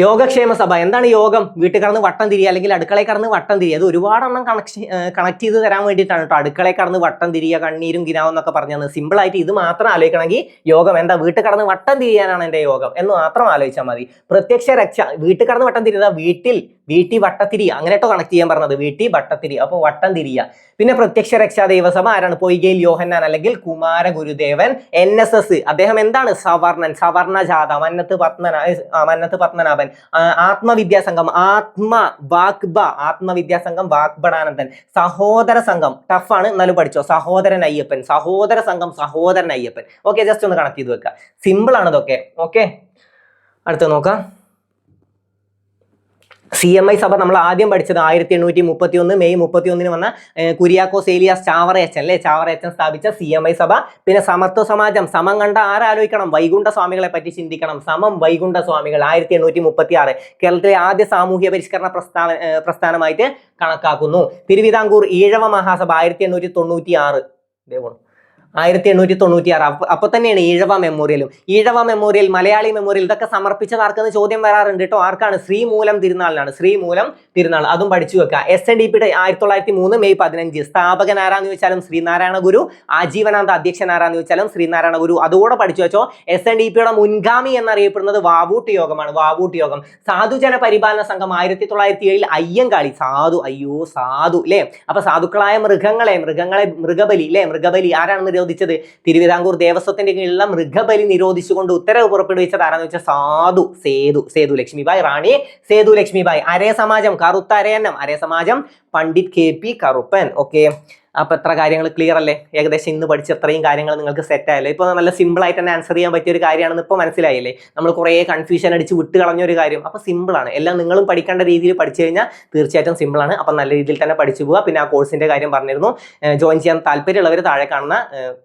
യോഗക്ഷേമ സഭ എന്താണ് യോഗം? വീട്ടിൽ കടന്ന് വട്ടം തിരിയുക അല്ലെങ്കിൽ അടുക്കളയിൽ കടന്ന് വട്ടം തിരിയുക. അത് ഒരുപാടെണ്ണം കണക്ട് ചെയ്ത് തരാൻ വേണ്ടിയിട്ടാണ് കേട്ടോ. അടുക്കളയിൽ കടന്ന് വട്ടം തിരിയുക, കണ്ണീരും കിനാവും എന്നൊക്കെ പറഞ്ഞത് സിമ്പിൾ ആയിട്ട് ഇത് മാത്രം ആലോചിക്കണമെങ്കിൽ യോഗം എന്താ? വീട്ടിൽ കടന്ന് വട്ടം തിരിയാനാണ് എൻ്റെ യോഗം എന്ന് മാത്രം ആലോചിച്ചാൽ മതി. പ്രത്യക്ഷ രക്ഷ വീട്ടിൽ കടന്ന് വട്ടം തിരിയുക, വീട്ടി വട്ടത്തിരി അങ്ങനെട്ടോ കണക്ട് ചെയ്യാൻ പറഞ്ഞത്, വീട്ടി വട്ടത്തിരി, അപ്പോൾ വട്ടം തിരിയുക. പിന്നെ പ്രത്യക്ഷ രക്ഷാ ദൈവസഭ ആരാണ്? പൊയ്കയിൽ യോഹന്നാൻ അല്ലെങ്കിൽ കുമാര ഗുരുദേവൻ. NSS അദ്ദേഹം എന്താണ്? സവർണൻ, സവർണ ജാഥ, മന്നത്ത് പത്മനാഭൻ. ആത്മവിദ്യാസംഘം ആത്മവിദ്യാസംഘം വാഗ്ബടാനന്ദൻ. സഹോദര സംഘം ടഫാണ് എന്നാലും പഠിച്ചോ, സഹോദരൻ അയ്യപ്പൻ. സഹോദര സംഘം സഹോദരൻ അയ്യപ്പൻ. ഓക്കെ, ജസ്റ്റ് ഒന്ന് കണക്ട് ചെയ്ത് വെക്കുക. സിമ്പിൾ ആണ് ഇതൊക്കെ. ഓക്കെ, അടുത്ത് നോക്കാം. CMI സഭ നമ്മൾ ആദ്യം പഠിച്ചത് 1831 മെയ് 31 വന്ന കുര്യാക്കോസ് ഏലിയാസ് ചാവറയച്ചൻ അല്ലേ? ചാവറയച്ചൻ സ്ഥാപിച്ച CMI സഭ. പിന്നെ സമത്വ സമാജം, സമം കണ്ട ആരാലോചിക്കണം? വൈകുണ്ഠ സ്വാമികളെ പറ്റി ചിന്തിക്കണം. സമം വൈകുണ്ഠ സ്വാമികൾ 1836 കേരളത്തിലെ ആദ്യ സാമൂഹ്യ പരിഷ്കരണ പ്രസ്ഥാനമായിട്ട് കണക്കാക്കുന്നു. തിരുവിതാംകൂർ ഈഴവ മഹാസഭ 1896 അപ്പൊ തന്നെയാണ് ഈഴവ മെമ്മോറിയൽ, മലയാളി മെമ്മോറിയൽ ഇതൊക്കെ സമർപ്പിച്ചത് ആർക്കെന്ന് ചോദ്യം വരാറുണ്ട് കേട്ടോ. ആർക്കാണ്? ശ്രീമൂലം തിരുനാളിനാണ്. ശ്രീമൂലം തിരുനാൾ അതും പഠിച്ചു വെക്കുക. SNDP 1903 മെയ് 15 സ്ഥാപകൻ ആരാന്ന് ചോദിച്ചാലും ശ്രീനാരായണ ഗുരു. ആജീവനാന്ത അധ്യക്ഷൻ ആരാന്ന് ചോദിച്ചാലും ശ്രീനാരായണ ഗുരു. അതുകൂടെ പഠിച്ചു വെച്ചോ. SNDPയുടെ മുൻഗാമി എന്നറിയപ്പെടുന്നത് വാവൂട്ട് യോഗമാണ്. വാവൂട്ട് യോഗം. സാധുജന പരിപാലന സംഘം 1907 അയ്യങ്കാളി. സാധു അല്ലേ? അപ്പൊ സാധുക്കളായ മൃഗബലി അല്ലേ? മൃഗബലി ആരാണ് നിരോധിച്ചത്? തിരുവിതാംകൂർ ദേവസ്വത്തിന്റെ കീഴിലുള്ള മൃഗബലി നിരോധിച്ചുകൊണ്ട് ഉത്തരവ് പുറപ്പെടുവിച്ചത് ആരാന്ന് വെച്ചാൽ സേതു ലക്ഷ്മിബായി, റാണി സേതു ലക്ഷ്മിബായി. അരേ സമാജം കറുത്ത അരയന്നം, അരേ സമാജം പണ്ഡിറ്റ് KP കറുപ്പൻ. ഓക്കെ, അപ്പൊ എത്ര കാര്യങ്ങൾ ക്ലിയർ അല്ലേ? ഏകദേശം ഇന്ന് പഠിച്ച എത്രയും കാര്യങ്ങൾ നിങ്ങൾക്ക് സെറ്റ് ആയല്ലേ? ഇപ്പൊ നല്ല സിമ്പിൾ ആയിട്ട് തന്നെ ആൻസർ ചെയ്യാൻ പറ്റിയ ഒരു കാര്യമാണെന്ന് ഇപ്പൊ മനസ്സിലായില്ലേ? നമ്മൾ കുറേ കൺഫ്യൂഷൻ അടിച്ച് വിട്ട് കളഞ്ഞ ഒരു കാര്യം. അപ്പൊ സിമ്പിൾ ആണ്. എല്ലാം നിങ്ങളും പഠിക്കേണ്ട രീതിയിൽ പഠിച്ചു കഴിഞ്ഞാൽ തീർച്ചയായിട്ടും സിമ്പിൾ ആണ്. അപ്പൊ നല്ല രീതിയിൽ തന്നെ പഠിച്ചു പോവുക. പിന്നെ ആ കോഴ്സിന്റെ കാര്യം പറഞ്ഞിരുന്നു. ജോയിൻ ചെയ്യാൻ താല്പര്യമുള്ളവർ താഴെ കാണുന്ന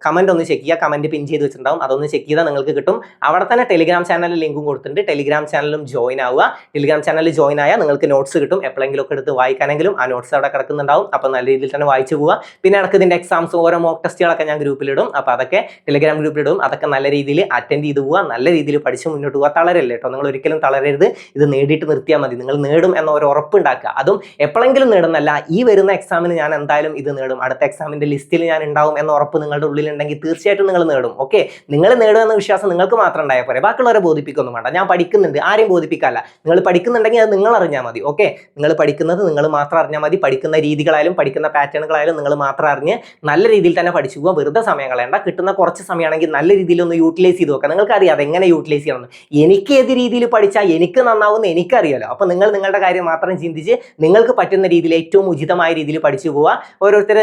കമന്റ് ഒന്ന് ചെക്ക് ചെയ്യുക. കമന്റ് പിൻ ചെയ്ത് വെച്ചിട്ടുണ്ടാവും, അതൊന്ന് ചെക്ക് ചെയ്താൽ നിങ്ങൾക്ക് കിട്ടും. അവിടെ തന്നെ ടെലിഗ്രാം ചാനലിൽ ലിങ്കും കൊടുത്തിട്ടുണ്ട്. ടെലിഗ്രാം ചാനലും ജോയിൻ ആവുക. ടെലിഗ്രാം ചാനലിൽ ജോയിൻ ആയാൽ നിങ്ങൾക്ക് നോട്ട്സ് കിട്ടും. എപ്പോഴെങ്കിലും ഒക്കെ എടുത്ത് വായിക്കാനെങ്കിലും ആ നോട്ട്സ് അവിടെ കിടക്കുന്നുണ്ടാവും. അപ്പൊ നല്ല രീതിയിൽ തന്നെ വായിച്ചു പോവുക. പിന്നെ ഇടയ്ക്ക് ഇതിന്റെ എക്സാംസ് ഓരോ മോക്ക് ടെസ്റ്റുകളൊക്കെ ഞാൻ ഗ്രൂപ്പിലിടും. അപ്പോൾ അതൊക്കെ ടെലിഗ്രാം ഗ്രൂപ്പിലിടും. അതൊക്കെ നല്ല രീതിയിൽ അറ്റൻഡ് ചെയ്ത് പോവുക. നല്ല രീതിയിൽ പഠിച്ച് മുന്നോട്ട് പോവുക. തളരല്ലേ കേട്ടോ, നിങ്ങൾ ഒരിക്കലും തളരരുത്. ഇത് നേടിയിട്ട് നിർത്തിയാൽ മതി. നിങ്ങൾ നേടും എന്ന ഒരു ഉറപ്പുണ്ടാക്കുക. അതും എപ്പോഴെങ്കിലും നേടുന്നല്ല, ഈ വരുന്ന എക്സാമിന് ഞാൻ എന്തായാലും ഇത് നേടും, അടുത്ത എക്സാമിന്റെ ലിസ്റ്റിൽ ഞാൻ ഉണ്ടാവും എന്ന ഉറപ്പ് നിങ്ങളുടെ ഉള്ളിലുണ്ടെങ്കിൽ തീർച്ചയായിട്ടും നിങ്ങൾ നേടും. ഓക്കെ, നിങ്ങൾ നേടും എന്ന വിശ്വാസം നിങ്ങൾക്ക് മാത്രം ഉണ്ടായാൽ പോരെ. ബാക്കിയുള്ളവരെ ബോധിപ്പിക്കൊന്നും വേണ്ട. ഞാൻ പഠിക്കുന്നുണ്ട്, ആരെയും ബോധിപ്പിക്കാല്ല. നിങ്ങൾ പഠിക്കുന്നുണ്ടെങ്കിൽ അത് നിങ്ങൾ അറിഞ്ഞാൽ മതി. ഓക്കെ, നിങ്ങൾ പഠിക്കുന്നത് നിങ്ങൾ മാത്രം അറിഞ്ഞാൽ മതി. പഠിക്കുന്ന രീതികളായാലും പഠിക്കുന്ന പാറ്റേണുകളായാലും നിങ്ങൾ മാത്രം അറിഞ്ഞ് നല്ല രീതിയിൽ തന്നെ പഠിച്ചു പോകാൻ. വെറുതെ സമയം കളയണ്ട. കിട്ടുന്ന കുറച്ച് സമയമാണെങ്കിൽ നല്ല രീതിയിൽ ഒന്ന് യൂട്ടിലൈസ് ചെയ്ത് നോക്കാം. നിങ്ങൾക്ക് അറിയാം എങ്ങനെ യൂട്ടിലൈസ് ചെയ്യണം. എനിക്ക് ഏത് രീതിയിൽ പഠിച്ചാൽ എനിക്ക് നന്നാവുമെന്ന് എനിക്കറിയാലോ. അപ്പൊ നിങ്ങൾ നിങ്ങളുടെ കാര്യം മാത്രം ചിന്തിച്ച് നിങ്ങൾക്ക് പറ്റുന്ന രീതിയിൽ ഏറ്റവും ഉചിതമായ രീതിയിൽ പഠിച്ചു പോവുക. ഓരോരുത്തർ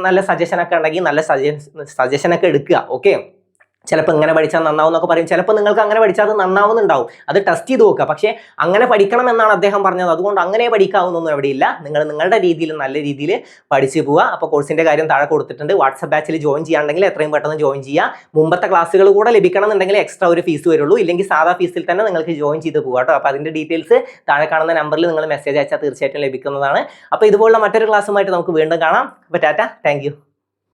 നല്ല സജഷനൊക്കെ ഉണ്ടെങ്കിൽ നല്ല സജഷനൊക്കെ എടുക്കുക. ഓക്കെ, ചിലപ്പോൾ ഇങ്ങനെ പഠിച്ചാൽ നന്നാവും എന്നൊക്കെ പറയും. ചിലപ്പോൾ നിങ്ങൾക്ക് അങ്ങനെ പഠിച്ചാൽ അത് നന്നാവുന്നുണ്ടാവും. അത് ടെസ്റ്റ് ചെയ്ത് നോക്കുക. പക്ഷേ അങ്ങനെ പഠിക്കണം എന്നാണ് അദ്ദേഹം പറഞ്ഞത്. അതുകൊണ്ട് അങ്ങനെ പഠിക്കാവുന്നൊന്നും എവിടെയില്ല. നിങ്ങൾ നിങ്ങളുടെ രീതിയിൽ നല്ല രീതിയിൽ പഠിച്ചു പോവുക. അപ്പോൾ കോഴ്സിന്റെ കാര്യം താഴെ കൊടുത്തിട്ടുണ്ട്. വാട്സ്ആപ്പ് ബാച്ചിൽ ജോയിൻ ചെയ്യാണ്ടെങ്കിൽ എത്രയും പെട്ടെന്ന് ജോയിൻ ചെയ്യുക. മുമ്പത്തെ ക്ലാസ്സുകൾ കൂടെ ലഭിക്കണം എന്നുണ്ടെങ്കിൽ എക്സ്ട്രാ ഒരു ഫീസ് വരുള്ളൂ. ഇല്ലെങ്കിൽ സാധാ ഫീസിൽ തന്നെ നിങ്ങൾക്ക് ജോയിൻ ചെയ്ത് പോകാം കേട്ടോ. അപ്പോൾ അതിന്റെ ഡീറ്റെയിൽസ് താഴെ കാണുന്ന നമ്പറിൽ നിങ്ങൾ മെസ്സേജ് അയച്ചാൽ തീർച്ചയായിട്ടും ലഭിക്കുന്നതാണ്. അപ്പോൾ ഇതുപോലുള്ള മറ്റൊരു ക്ലാസ്സുമായിട്ട് നമുക്ക് വീണ്ടും കാണാം. അപ്പോൾ ടാറ്റ, താങ്ക് യു.